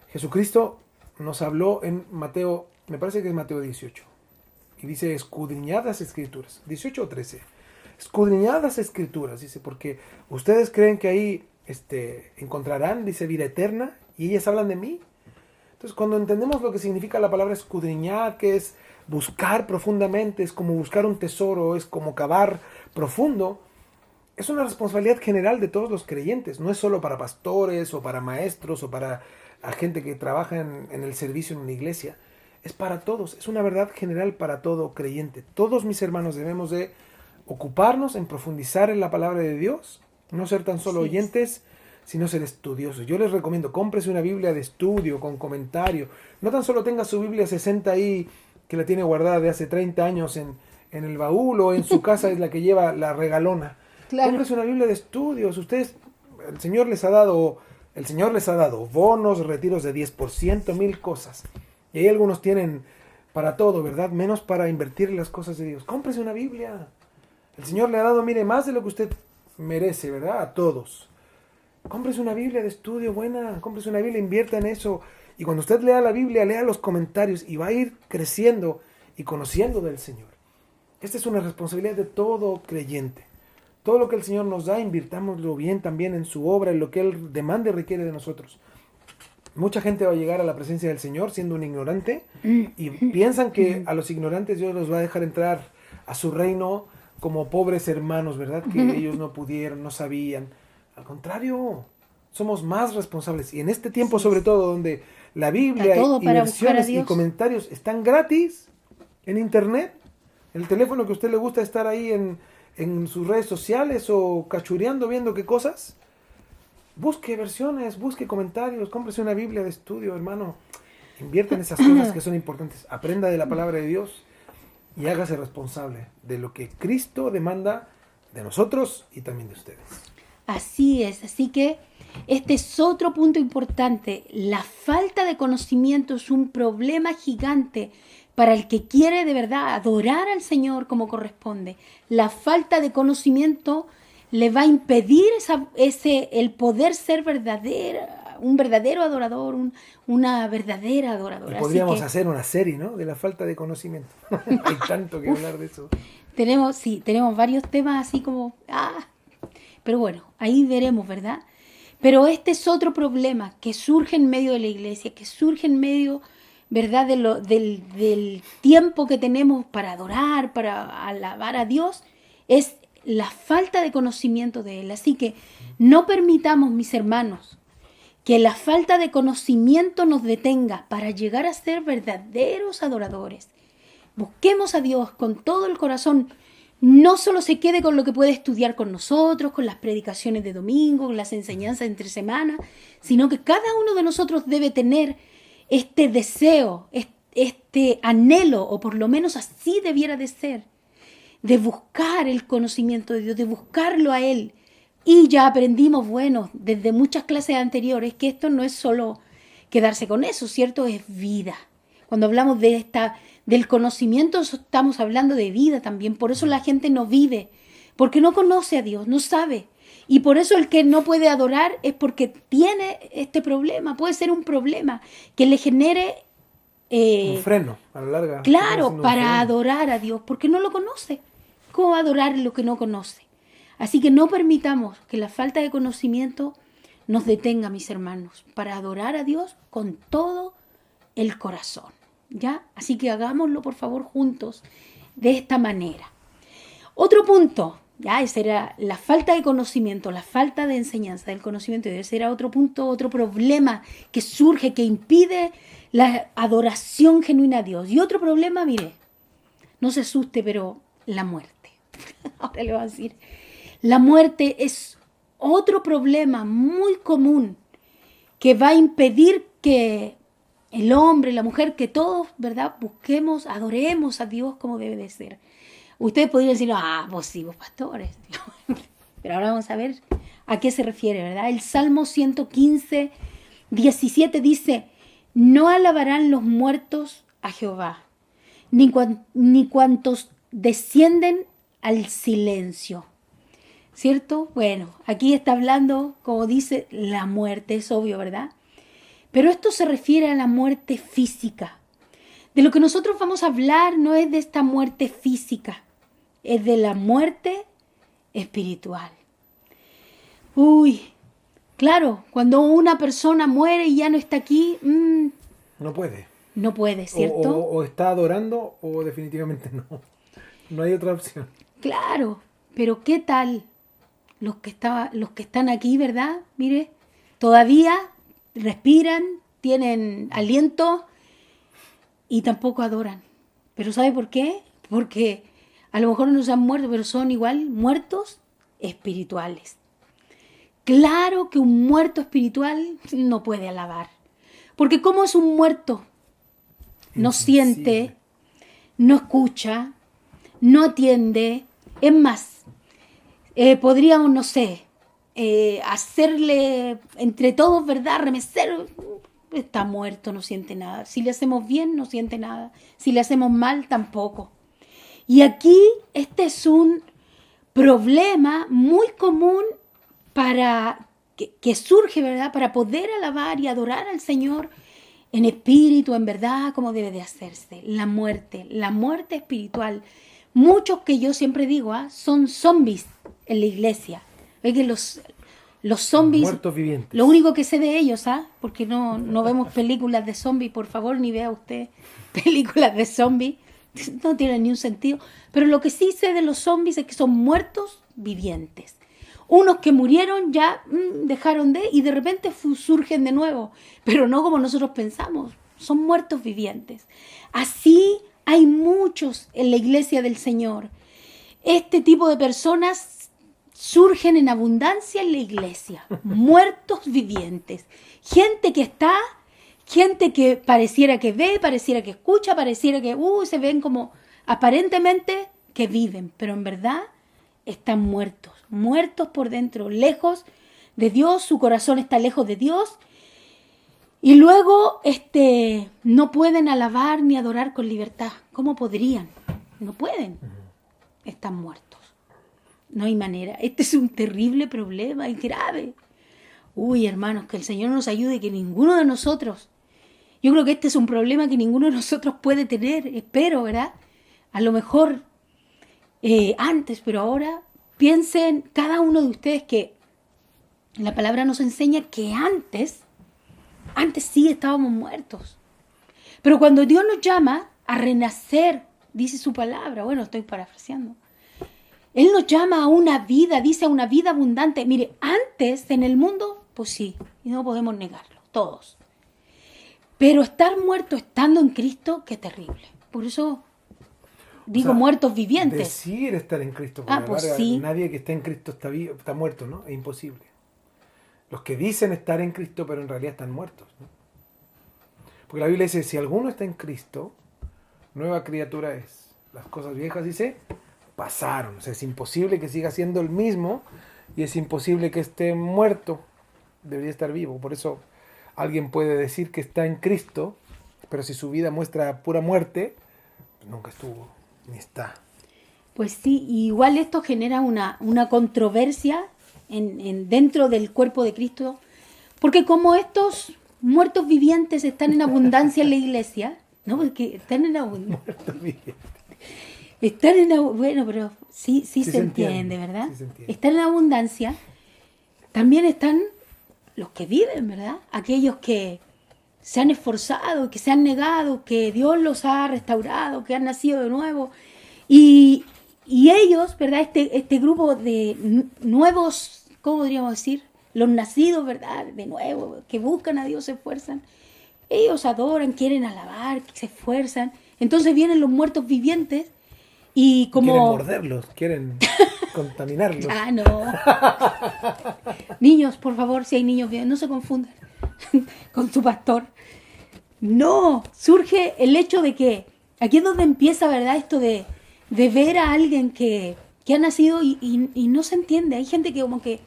Jesucristo nos habló en Mateo, me parece que es Mateo 18, y dice: escudriñad las escrituras, 18 o 13, escudriñad las escrituras, dice, porque ustedes creen que ahí encontrarán, dice, vida eterna, y ellas hablan de mí. Entonces, cuando entendemos lo que significa la palabra escudriñar, que es buscar profundamente, es como buscar un tesoro, es como cavar profundo, es una responsabilidad general de todos los creyentes. No es solo para pastores o para maestros o para gente que trabaja en el servicio en una iglesia. Es para todos, es una verdad general para todo creyente. Todos, mis hermanos, debemos de ocuparnos en profundizar en la palabra de Dios, no ser tan solo Así es. oyentes, sino ser estudiosos. Yo les recomiendo, cómprese una Biblia de estudio, con comentario. No tan solo tenga su Biblia 60 ahí, que la tiene guardada de hace 30 años en el baúl, o en su casa es la que lleva la regalona. Claro. Cómprese una Biblia de estudios. Ustedes, el Señor les ha dado bonos, retiros de 10%, 1000 cosas. Y ahí algunos tienen para todo, ¿verdad? Menos para invertir en las cosas de Dios. Cómprese una Biblia. El Señor le ha dado, mire, más de lo que usted merece, ¿verdad? A todos. Cómprese una Biblia de estudio buena, cómprese una Biblia, invierta en eso. Y cuando usted lea la Biblia, lea los comentarios y va a ir creciendo y conociendo del Señor. Esta es una responsabilidad de todo creyente. Todo lo que el Señor nos da, invirtámoslo bien también en su obra, en lo que Él demanda y requiere de nosotros. Mucha gente va a llegar a la presencia del Señor siendo un ignorante y piensan que a los ignorantes Dios los va a dejar entrar a su reino como pobres hermanos, ¿verdad? Que ellos no pudieron, no sabían. Al contrario, somos más responsables. Y en este tiempo, sobre todo, donde la Biblia Está todo y para buscar a versiones y Dios. comentarios están gratis en internet, el teléfono que a usted le gusta estar ahí en sus redes sociales o cachureando, viendo qué cosas, busque versiones, busque comentarios, cómprese una Biblia de estudio, hermano. Invierta en esas cosas que son importantes. Aprenda de la palabra de Dios y hágase responsable de lo que Cristo demanda de nosotros y también de ustedes. Así es, así que este es otro punto importante. La falta de conocimiento es un problema gigante para el que quiere de verdad adorar al Señor como corresponde. La falta de conocimiento le va a impedir el poder ser un verdadero adorador, una verdadera adoradora. Y podríamos Así que hacer una serie, ¿no? De la falta de conocimiento. Hay tanto que hablar de eso. tenemos varios temas así como... Pero bueno, ahí veremos, ¿verdad? Pero este es otro problema que surge en medio de la iglesia, que surge en medio, ¿verdad?, del tiempo que tenemos para adorar, para alabar a Dios, es la falta de conocimiento de Él. Así que no permitamos, mis hermanos, que la falta de conocimiento nos detenga para llegar a ser verdaderos adoradores. Busquemos a Dios con todo el corazón. No solo se quede con lo que puede estudiar con nosotros, con las predicaciones de domingo, con las enseñanzas entre semana, sino que cada uno de nosotros debe tener este deseo, este anhelo, o por lo menos así debiera de ser, de buscar el conocimiento de Dios, de buscarlo a Él. Y ya aprendimos, bueno, desde muchas clases anteriores, que esto no es solo quedarse con eso, ¿cierto? Es vida. Cuando hablamos del conocimiento, estamos hablando de vida también. Por eso la gente no vive, porque no conoce a Dios, no sabe. Y por eso el que no puede adorar es porque tiene este problema. Puede ser un problema que le genere... un freno, a la larga. Claro, para adorar a Dios, porque no lo conoce. ¿Cómo adorar lo que no conoce? Así que no permitamos que la falta de conocimiento nos detenga, mis hermanos, para adorar a Dios con todo el corazón, ¿ya? Así que hagámoslo, por favor, juntos, de esta manera. Otro punto, ya, ese era la falta de conocimiento, la falta de enseñanza del conocimiento, y ese era otro punto, otro problema que surge, que impide la adoración genuina a Dios. Y otro problema, mire, no se asuste, pero la muerte. Ahora le voy a decir, la muerte es otro problema muy común que va a impedir que el hombre, la mujer, que todos, ¿verdad?, busquemos, adoremos a Dios como debe de ser. Ustedes podrían decir, vos sí, vos pastores. Pero ahora vamos a ver a qué se refiere, ¿verdad? El Salmo 115, 17 dice, no alabarán los muertos a Jehová, ni cuantos descienden al silencio. ¿Cierto? Bueno, aquí está hablando, como dice, la muerte, es obvio, ¿verdad? Pero esto se refiere a la muerte física. De lo que nosotros vamos a hablar no es de esta muerte física, es de la muerte espiritual. Claro, cuando una persona muere y ya no está aquí, no puede. No puede, ¿cierto? O está adorando o definitivamente no. No hay otra opción. Claro, pero ¿qué tal los que están aquí, verdad? Mire, todavía respiran, tienen aliento y tampoco adoran. ¿Pero sabe por qué? Porque a lo mejor no se han muerto, pero son igual muertos espirituales. Claro que un muerto espiritual no puede alabar. Porque ¿cómo es un muerto? No siente, no escucha, no atiende. Es más, podríamos, no sé, hacerle entre todos, ¿verdad?, remecer. Está muerto, no siente nada. Si le hacemos bien, no siente nada. Si le hacemos mal, tampoco. Y aquí este es un problema muy común para que surge, ¿verdad?, para poder alabar y adorar al Señor en espíritu, en verdad, como debe de hacerse. La muerte espiritual. Muchos que yo siempre digo, son zombies en la iglesia. Ve que los zombies, muertos vivientes. Lo único que sé de ellos, porque no vemos películas de zombies, por favor, ni vea usted películas de zombies. No tienen ni un sentido. Pero lo que sí sé de los zombies es que son muertos vivientes. Unos que murieron ya dejaron y de repente surgen de nuevo, pero no como nosotros pensamos, son muertos vivientes. Así hay muchos en la iglesia del Señor. Este tipo de personas surgen en abundancia en la iglesia, muertos vivientes. Gente que pareciera que ve, pareciera que escucha, pareciera que se ven como aparentemente que viven, pero en verdad están muertos por dentro, lejos de Dios, su corazón está lejos de Dios, y luego no pueden alabar ni adorar con libertad. ¿Cómo podrían? No pueden. Están muertos. No hay manera. Este es un terrible problema y grave. Hermanos, que el Señor nos ayude, que ninguno de nosotros, yo creo que este es un problema que ninguno de nosotros puede tener, espero, ¿verdad? A lo mejor antes, pero ahora piensen cada uno de ustedes que la palabra nos enseña que antes sí estábamos muertos. Pero cuando Dios nos llama a renacer, dice su palabra, bueno, estoy parafraseando, Él nos llama a una vida, dice a una vida abundante. Mire, antes en el mundo, pues sí, y no podemos negarlo, todos. Pero estar muerto estando en Cristo, qué terrible. Por eso digo, muertos vivientes. Decir estar en Cristo. Pues sí. Nadie que esté en Cristo está muerto, ¿no? Es imposible. Los que dicen estar en Cristo, pero en realidad están muertos, ¿no? Porque la Biblia dice, si alguno está en Cristo, nueva criatura es. Las cosas viejas, dice, pasaron. O sea, es imposible que siga siendo el mismo y es imposible que esté muerto. Debería estar vivo. Por eso alguien puede decir que está en Cristo, pero si su vida muestra pura muerte, nunca estuvo, ni está. Pues sí, igual esto genera una controversia dentro del cuerpo de Cristo, porque como estos muertos vivientes están en abundancia en la iglesia, ¿no? Porque están en abundancia. Estar en bueno, pero sí Sí se se entiende, entiende, ¿verdad? sí se entiende. Estar en abundancia, también están los que viven, ¿verdad? Aquellos que se han esforzado, que se han negado, que Dios los ha restaurado, que han nacido de nuevo. Y, y ellos, ¿verdad? Este grupo de nuevos, ¿cómo podríamos decir? Los nacidos, ¿verdad? De nuevo, que buscan a Dios, se esfuerzan. Ellos adoran, quieren alabar, se esfuerzan. Entonces vienen los muertos vivientes y Quieren como... morderlos, quieren contaminarlos. Ah, no. Niños, por favor, si hay niños, no se confundan con su pastor. No, surge el hecho de que aquí es donde empieza, ¿verdad? Esto de ver a alguien que ha nacido y no se entiende. Hay gente que como que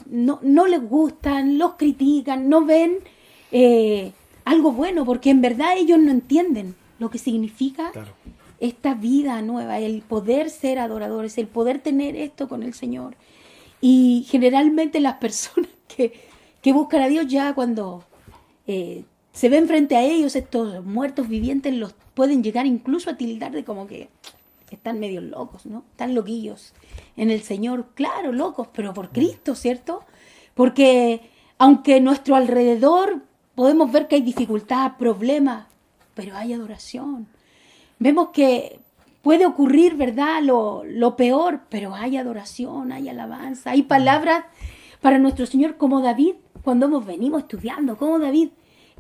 no les gustan, los critican, no ven algo bueno, porque en verdad ellos no entienden lo que significa Claro. esta vida nueva, el poder ser adoradores, el poder tener esto con el Señor. Y generalmente las personas que buscan a Dios ya cuando se ven frente a ellos, estos muertos vivientes los pueden llegar incluso a tildar de como que están medio locos, ¿no? Están loquillos en el Señor, claro, locos, pero por Cristo, ¿cierto? Porque aunque a nuestro alrededor podemos ver que hay dificultad, problemas, pero hay adoración. Vemos que puede ocurrir, ¿verdad? Lo peor, pero hay adoración, hay alabanza, hay palabras para nuestro Señor como David, cuando venimos estudiando, como David.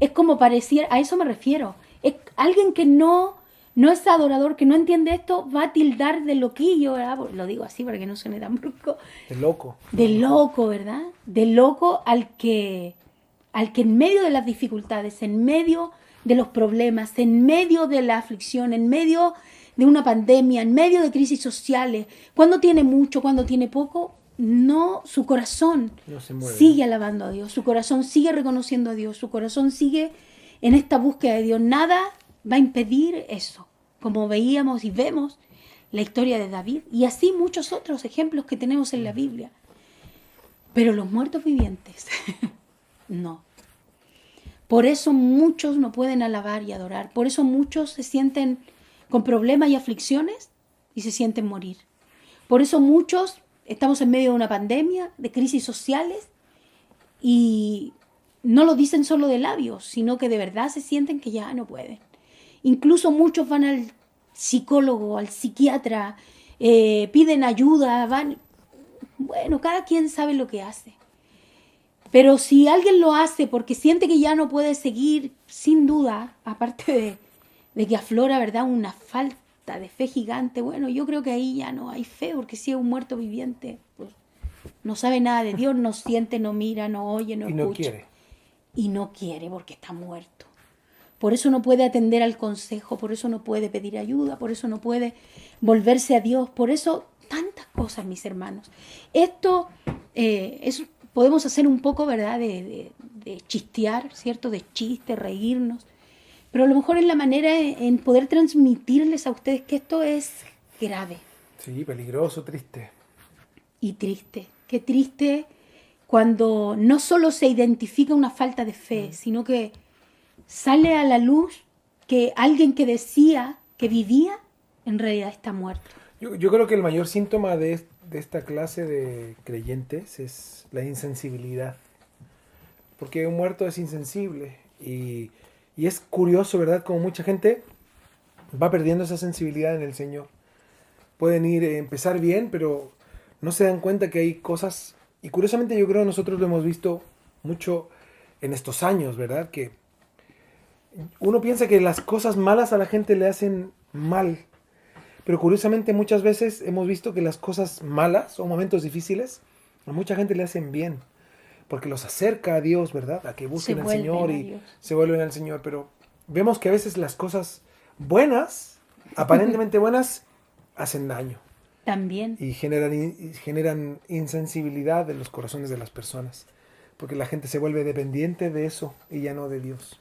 Es como pareciera, a eso me refiero. Es alguien que no es adorador, que no entiende esto, va a tildar de loquillo, ¿verdad? Lo digo así para que no suene tan brusco. De loco. De loco, ¿verdad? De loco al que en medio de las dificultades, en medio de los problemas, en medio de la aflicción, en medio de una pandemia, en medio de crisis sociales, cuando tiene mucho, cuando tiene poco, no, su corazón No se mueve. sigue alabando a Dios, su corazón sigue reconociendo a Dios, su corazón sigue en esta búsqueda de Dios. Nada va a impedir eso, como veíamos y vemos la historia de David y así muchos otros ejemplos que tenemos en la Biblia. Pero los muertos vivientes, no. Por eso muchos no pueden alabar y adorar. Por eso muchos se sienten con problemas y aflicciones y se sienten morir. Por eso muchos estamos en medio de una pandemia, de crisis sociales y no lo dicen solo de labios, sino que de verdad se sienten que ya no pueden. Incluso muchos van al psicólogo, al psiquiatra, piden ayuda, van... Bueno, cada quien sabe lo que hace. Pero si alguien lo hace porque siente que ya no puede seguir, sin duda, aparte de que aflora, ¿verdad?, una falta de fe gigante, bueno, yo creo que ahí ya no hay fe, porque si es un muerto viviente, pues no sabe nada de Dios, no siente, no mira, no oye, no Y escucha. no quiere. Y no quiere porque está muerto. Por eso no puede atender al consejo, por eso no puede pedir ayuda, por eso no puede volverse a Dios, por eso tantas cosas, mis hermanos. Esto podemos hacer un poco, ¿verdad?, de chistear, ¿cierto?, de chiste, reírnos, pero a lo mejor es la manera en poder transmitirles a ustedes que esto es grave Sí, peligroso, triste. y triste. Qué triste cuando no solo se identifica una falta de fe, sino que sale a la luz que alguien que decía que vivía, en realidad está muerto. Yo creo que el mayor síntoma de esta clase de creyentes es la insensibilidad. Porque un muerto es insensible. Y es curioso, ¿verdad? Como mucha gente va perdiendo esa sensibilidad en el Señor. Pueden empezar bien, pero no se dan cuenta que hay cosas... Y curiosamente yo creo que nosotros lo hemos visto mucho en estos años, ¿verdad? Que uno piensa que las cosas malas a la gente le hacen mal. Pero curiosamente muchas veces hemos visto que las cosas malas o momentos difíciles a mucha gente le hacen bien. Porque los acerca a Dios, ¿verdad? A que busquen al Señor y se vuelven al Señor. Pero vemos que a veces las cosas buenas, aparentemente buenas, hacen daño. También. Y generan insensibilidad en los corazones de las personas. Porque la gente se vuelve dependiente de eso y ya no de Dios.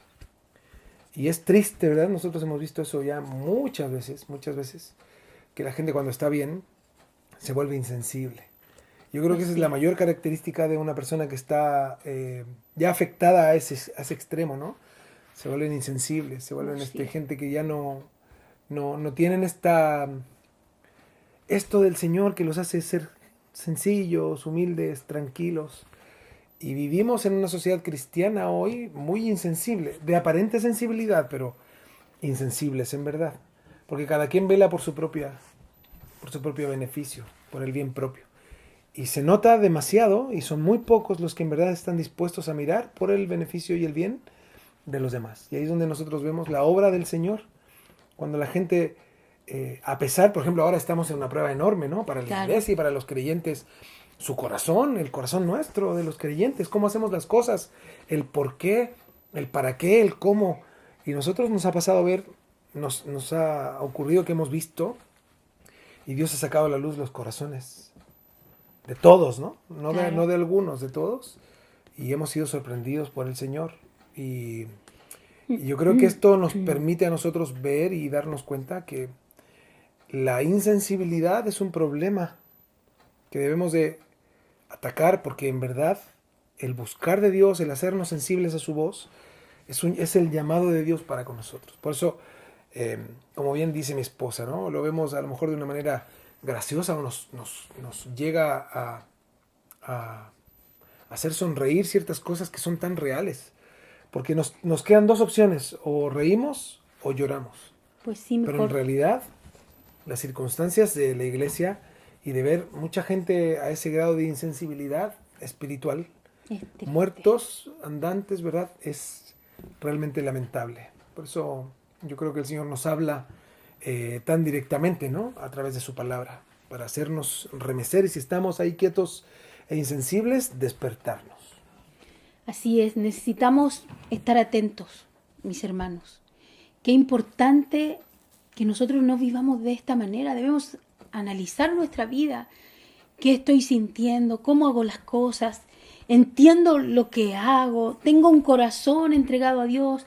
Y es triste, ¿verdad? Nosotros hemos visto eso ya muchas veces, que la gente cuando está bien se vuelve insensible. Yo creo que esa es la mayor característica de una persona que está ya afectada a ese extremo, ¿no? Se vuelven insensibles, se vuelven gente que ya no no tienen esto del Señor que los hace ser sencillos, humildes, tranquilos. Y vivimos en una sociedad cristiana hoy muy insensible, de aparente sensibilidad, pero insensibles en verdad. Porque cada quien vela por su propio beneficio, por el bien propio. Y se nota demasiado, y son muy pocos los que en verdad están dispuestos a mirar por el beneficio y el bien de los demás. Y ahí es donde nosotros vemos la obra del Señor. Cuando la gente, a pesar, por ejemplo, ahora estamos en una prueba enorme, ¿no? Para la iglesia y para los creyentes, su corazón, el corazón nuestro de los creyentes, cómo hacemos las cosas, el por qué, el para qué, el cómo. Y nosotros nos ha pasado a ver, nos ha ocurrido que hemos visto, y Dios ha sacado a la luz los corazones de todos, ¿no? No de algunos, de todos. Y hemos sido sorprendidos por el Señor. Y yo creo que esto nos permite a nosotros ver y darnos cuenta que la insensibilidad es un problema que debemos de atacar, porque en verdad el buscar de Dios, el hacernos sensibles a su voz, es el llamado de Dios para con nosotros. Por eso, como bien dice mi esposa, ¿no? Lo vemos a lo mejor de una manera graciosa, o nos llega a hacer sonreír ciertas cosas que son tan reales. Porque nos quedan dos opciones, o reímos o lloramos. Pues sí, mejor. Pero en realidad, las circunstancias de la iglesia y de ver mucha gente a ese grado de insensibilidad espiritual, muertos, andantes, ¿verdad? Es realmente lamentable. Por eso yo creo que el Señor nos habla tan directamente, ¿no? A través de su palabra, para hacernos remecer, y si estamos ahí quietos e insensibles, despertarnos. Así es, necesitamos estar atentos, mis hermanos. Qué importante que nosotros no vivamos de esta manera. Debemos analizar nuestra vida, qué estoy sintiendo, cómo hago las cosas, entiendo lo que hago, tengo un corazón entregado a Dios,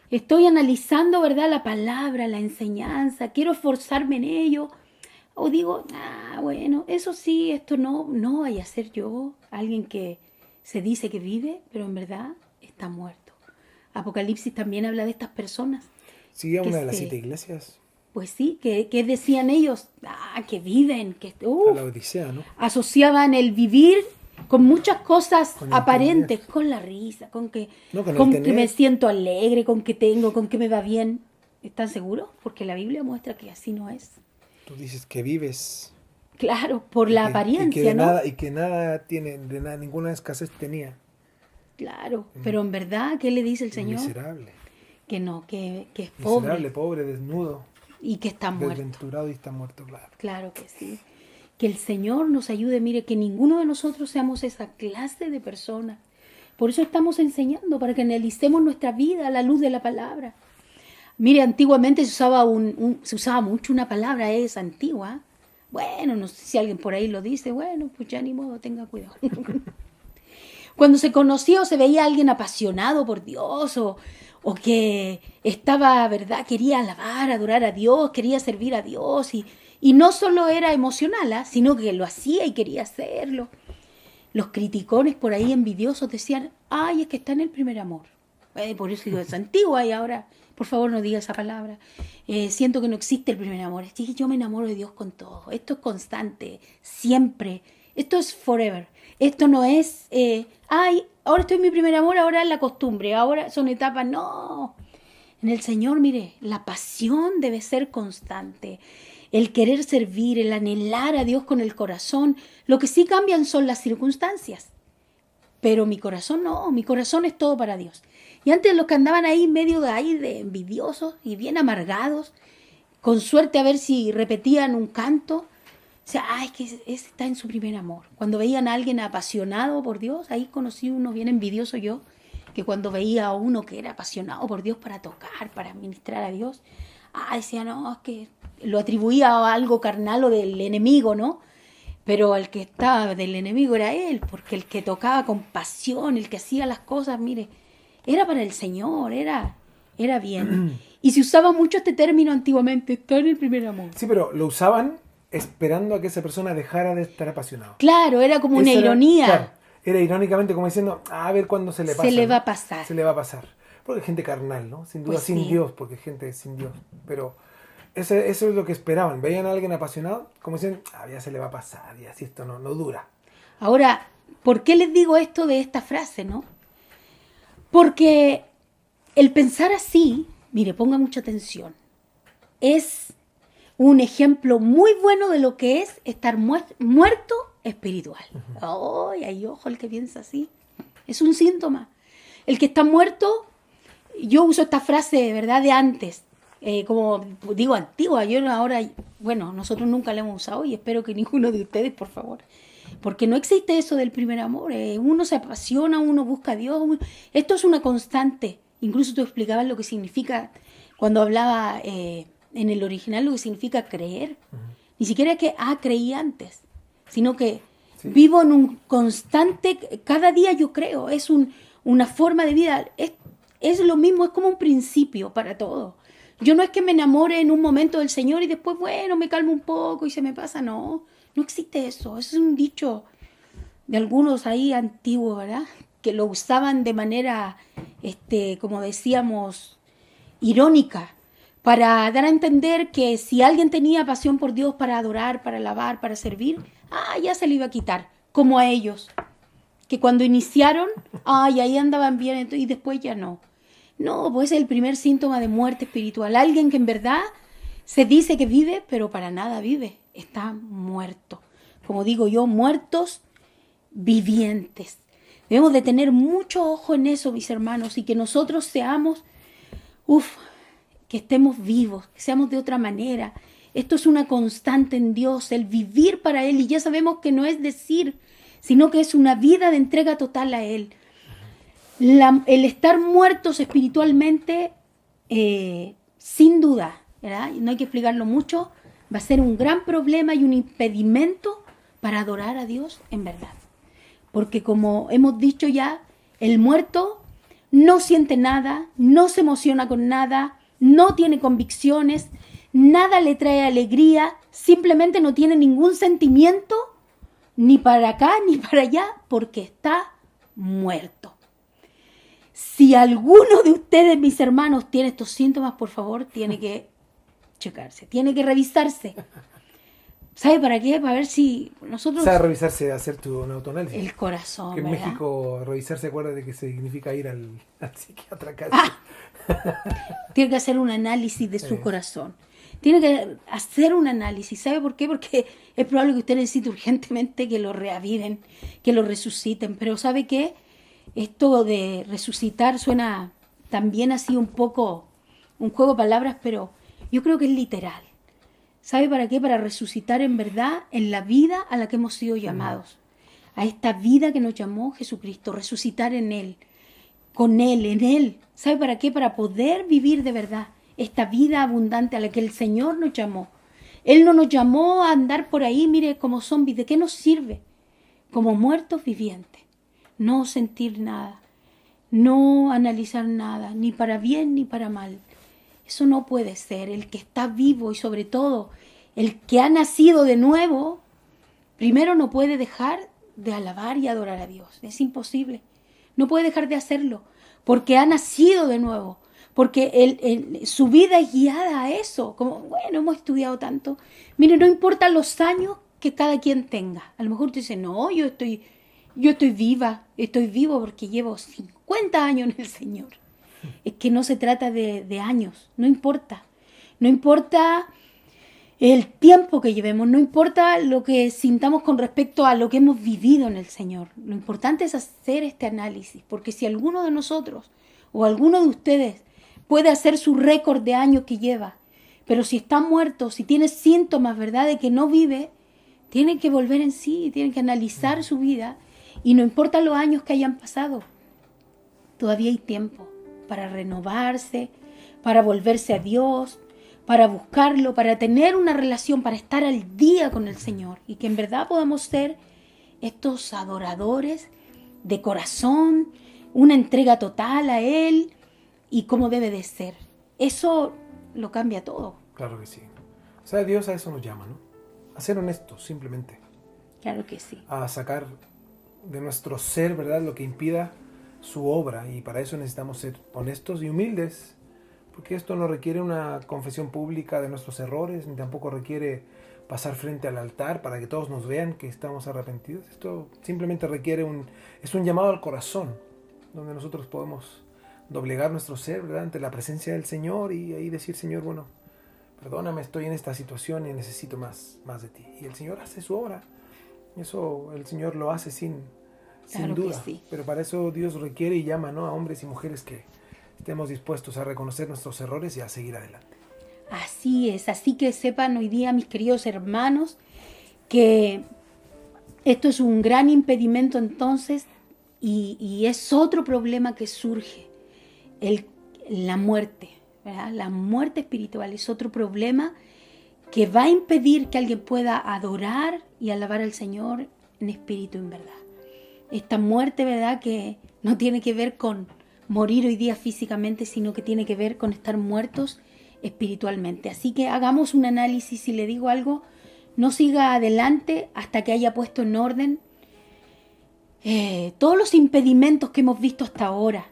estoy analizando, ¿verdad?, la palabra, la enseñanza, quiero esforzarme en ello, o digo, bueno, eso sí, esto no vaya a ser yo, alguien que se dice que vive, pero en verdad está muerto. Apocalipsis también habla de estas personas. Sí, a una de las 7 iglesias. Pues sí, que decían ellos, que viven, que a la Odisea, ¿no? Asociaban el vivir con muchas cosas aparentes, con la risa, con que me siento alegre, con que tengo, con que me va bien. ¿Están seguros? Porque la Biblia muestra que así no es. Tú dices que vives. Claro, por la apariencia, ¿no? Y que nada tiene, ninguna escasez tenía. Claro, pero en verdad, ¿qué le dice el Señor? Miserable. Que no, que es pobre. Miserable, pobre, desnudo. Y que está muerto. Desventurado y está muerto, claro. Claro que sí. Que el Señor nos ayude, mire, que ninguno de nosotros seamos esa clase de personas. Por eso estamos enseñando, para que analicemos nuestra vida a la luz de la palabra. Mire, antiguamente se usaba mucho una palabra, es antigua. Bueno, no sé si alguien por ahí lo dice, bueno, pues ya ni modo, tenga cuidado. Cuando se conocía o se veía a alguien apasionado por Dios, o que estaba, ¿verdad?, quería alabar, adorar a Dios, quería servir a Dios, y no solo era emocional, sino que lo hacía y quería hacerlo. Los criticones por ahí envidiosos decían, es que está en el primer amor. Por eso digo, es antigua y ahora, por favor, no diga esa palabra. Siento que no existe el primer amor. Sí, yo me enamoro de Dios con todo. Esto es constante, siempre. Esto es forever. Esto no es, ahora estoy en mi primer amor, ahora es la costumbre, ahora son etapas. No. En el Señor, mire, la pasión debe ser constante. El querer servir, el anhelar a Dios con el corazón. Lo que sí cambian son las circunstancias. Pero mi corazón no, mi corazón es todo para Dios. Y antes los que andaban ahí medio de envidiosos y bien amargados, con suerte a ver si repetían un canto, o sea, es que ese está en su primer amor. Cuando veían a alguien apasionado por Dios, ahí conocí uno bien envidioso yo, que cuando veía a uno que era apasionado por Dios para tocar, para ministrar a Dios, decía, no, es que lo atribuía a algo carnal o del enemigo, ¿no? Pero el que estaba del enemigo era él, porque el que tocaba con pasión, el que hacía las cosas, mire, era para el Señor, era bien. Y se usaba mucho este término antiguamente, está en el primer amor. Sí, pero lo usaban esperando a que esa persona dejara de estar apasionado. Claro, era como una ironía. Claro, era irónicamente como diciendo, a ver cuándo se le pasa. Se le va a pasar. Se le va a pasar. Porque hay gente carnal, ¿no? Sin duda, pues sin Dios, porque hay gente sin Dios. Pero eso es lo que esperaban. Veían a alguien apasionado, como decían, ya se le va a pasar, ya si esto no dura. Ahora, ¿por qué les digo esto de esta frase, no? Porque el pensar así, mire, ponga mucha atención, es un ejemplo muy bueno de lo que es estar muerto espiritual. ¡Ay, ay, ojo el que piensa así! Es un síntoma. El que está muerto, yo uso esta frase, ¿verdad?, de antes, como digo, antigua. Yo ahora, bueno, nosotros nunca la hemos usado y espero que ninguno de ustedes, por favor. Porque no existe eso del primer amor. Uno se apasiona, uno busca a Dios. Esto es una constante. Incluso tú explicabas lo que significa, cuando hablaba en el original, lo que significa creer. Ni siquiera es que, creí antes, sino que vivo en un constante, cada día yo creo, es una forma de vida. Es lo mismo, es como un principio para todo. Yo no es que me enamore en un momento del Señor y después, bueno, me calmo un poco y se me pasa, no. No existe eso. Eso es un dicho de algunos ahí antiguos, ¿verdad? Que lo usaban de manera, como decíamos, irónica, para dar a entender que si alguien tenía pasión por Dios para adorar, para alabar, para servir, ya se le iba a quitar, como a ellos, que cuando iniciaron, y ahí andaban bien y después ya no. No, pues es el primer síntoma de muerte espiritual. Alguien que en verdad se dice que vive, pero para nada vive. Está muerto. Como digo yo, muertos vivientes. Debemos de tener mucho ojo en eso, mis hermanos, y que nosotros seamos, que estemos vivos, que seamos de otra manera. Esto es una constante en Dios, el vivir para Él, y ya sabemos que no es decir, sino que es una vida de entrega total a Él. El estar muertos espiritualmente, sin duda, ¿verdad? No hay que explicarlo mucho, va a ser un gran problema y un impedimento para adorar a Dios en verdad. Porque como hemos dicho ya, el muerto no siente nada, no se emociona con nada, no tiene convicciones, nada le trae alegría, simplemente no tiene ningún sentimiento, ni para acá ni para allá, porque está muerto. Si alguno de ustedes, mis hermanos, tiene estos síntomas, por favor, tiene que checarse, tiene que revisarse. ¿Sabe para qué? Para ver si nosotros... ¿Sabe revisarse, hacer tu autoanálisis? El corazón, que en ¿verdad? México revisarse, acuérdate que significa ir al psiquiatra casi. Tiene que hacer un análisis de su corazón. Tiene que hacer un análisis. ¿Sabe por qué? Porque es probable que usted necesite urgentemente que lo reaviven, que lo resuciten. Pero ¿sabe qué? Esto de resucitar suena también así un poco un juego de palabras, pero yo creo que es literal. ¿Sabe para qué? Para resucitar en verdad en la vida a la que hemos sido llamados. A esta vida que nos llamó Jesucristo. Resucitar en Él, con Él, en Él. ¿Sabe para qué? Para poder vivir de verdad esta vida abundante a la que el Señor nos llamó. Él no nos llamó a andar por ahí, mire, como zombies. ¿De qué nos sirve? Como muertos vivientes. No sentir nada, no analizar nada, ni para bien ni para mal. Eso no puede ser. El que está vivo y sobre todo el que ha nacido de nuevo, primero no puede dejar de alabar y adorar a Dios. Es imposible. No puede dejar de hacerlo porque ha nacido de nuevo. Porque su vida es guiada a eso. Como, bueno, hemos estudiado tanto. Mire, no importa los años que cada quien tenga. A lo mejor usted dice, no, yo estoy viva, estoy vivo porque llevo 50 años en el Señor. Es que no se trata de años, no importa. No importa el tiempo que llevemos, no importa lo que sintamos con respecto a lo que hemos vivido en el Señor. Lo importante es hacer este análisis, porque si alguno de nosotros o alguno de ustedes puede hacer su récord de años que lleva, pero si está muerto, si tiene síntomas, ¿verdad?, de que no vive, tiene que volver en sí, tiene que analizar su vida. Y no importa los años que hayan pasado, todavía hay tiempo para renovarse, para volverse a Dios, para buscarlo, para tener una relación, para estar al día con el Señor. Y que en verdad podamos ser estos adoradores de corazón, una entrega total a Él y cómo debe de ser. Eso lo cambia todo. Claro que sí. O sea, Dios a eso nos llama, ¿no? A ser honestos, simplemente. Claro que sí. A sacar de nuestro ser, ¿verdad?, lo que impida su obra, y para eso necesitamos ser honestos y humildes, porque esto no requiere una confesión pública de nuestros errores, ni tampoco requiere pasar frente al altar para que todos nos vean que estamos arrepentidos. Esto simplemente es un llamado al corazón, donde nosotros podemos doblegar nuestro ser, ¿verdad?, ante la presencia del Señor y ahí decir: Señor, bueno, perdóname, estoy en esta situación y necesito más de ti. Y el Señor hace su obra. Eso el Señor lo hace sin duda. Sí. Pero para eso Dios requiere y llama, ¿no?, a hombres y mujeres que estemos dispuestos a reconocer nuestros errores y a seguir adelante. Así es, así que sepan hoy día, mis queridos hermanos, que esto es un gran impedimento entonces y es otro problema que surge, la muerte, ¿verdad? La muerte espiritual es otro problema que va a impedir que alguien pueda adorar y alabar al Señor en espíritu y en verdad. Esta muerte, ¿verdad?, que no tiene que ver con morir hoy día físicamente, sino que tiene que ver con estar muertos espiritualmente. Así que hagamos un análisis. Si le digo algo, no siga adelante hasta que haya puesto en orden todos los impedimentos que hemos visto hasta ahora,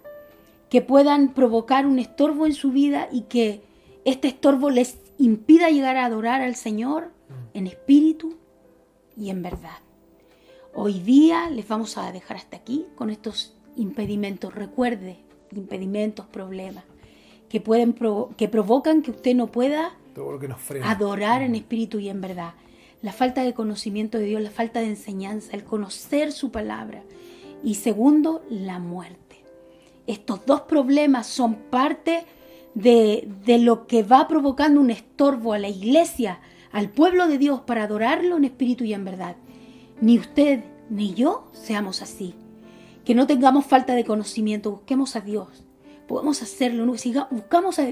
que puedan provocar un estorbo en su vida y que este estorbo les impida llegar a adorar al Señor en espíritu y en verdad. Hoy día les vamos a dejar hasta aquí con estos impedimentos. Recuerde, impedimentos, problemas que provocan que usted no pueda Todo lo que nos frena. adorar en espíritu y en verdad. La falta de conocimiento de Dios, la falta de enseñanza, el conocer su palabra. Y segundo, la muerte. Estos dos problemas son parte de lo que va provocando un estorbo a la iglesia, al pueblo de Dios, para adorarlo en espíritu y en verdad. Ni usted ni yo seamos así. Que no tengamos falta de conocimiento, busquemos a Dios. Podemos hacerlo, ¿no?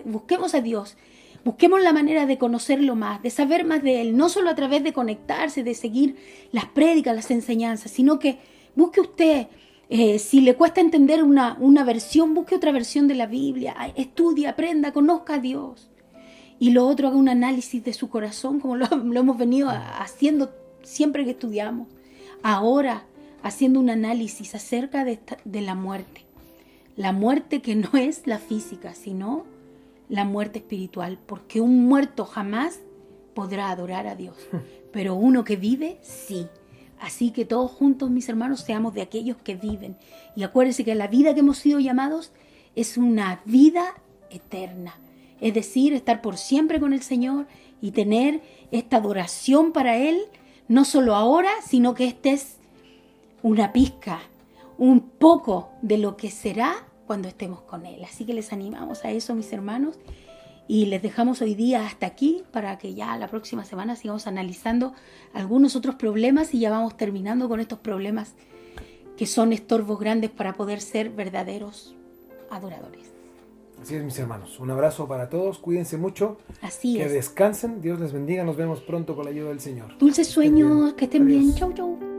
Busquemos a Dios. Busquemos la manera de conocerlo más, de saber más de Él, no solo a través de conectarse, de seguir las prédicas, las enseñanzas, sino que busque usted, si le cuesta entender una versión, busque otra versión de la Biblia, estudie, aprenda, conozca a Dios. Y lo otro, haga un análisis de su corazón, como lo hemos venido haciendo siempre que estudiamos. Ahora, haciendo un análisis acerca de la muerte. La muerte que no es la física, sino la muerte espiritual, porque un muerto jamás podrá adorar a Dios, pero uno que vive, sí. Así que todos juntos, mis hermanos, seamos de aquellos que viven. Y acuérdense que la vida que hemos sido llamados es una vida eterna. Es decir, estar por siempre con el Señor y tener esta adoración para Él, no solo ahora, sino que este es una pizca, un poco de lo que será cuando estemos con Él. Así que les animamos a eso, mis hermanos, y les dejamos hoy día hasta aquí para que ya la próxima semana sigamos analizando algunos otros problemas y ya vamos terminando con estos problemas que son estorbos grandes para poder ser verdaderos adoradores. Así es, mis hermanos. Un abrazo para todos, cuídense mucho. Así que es. descansen, Dios les bendiga, nos vemos pronto con la ayuda del Señor. Dulces sueños, que estén bien. Adiós. Chau, chau.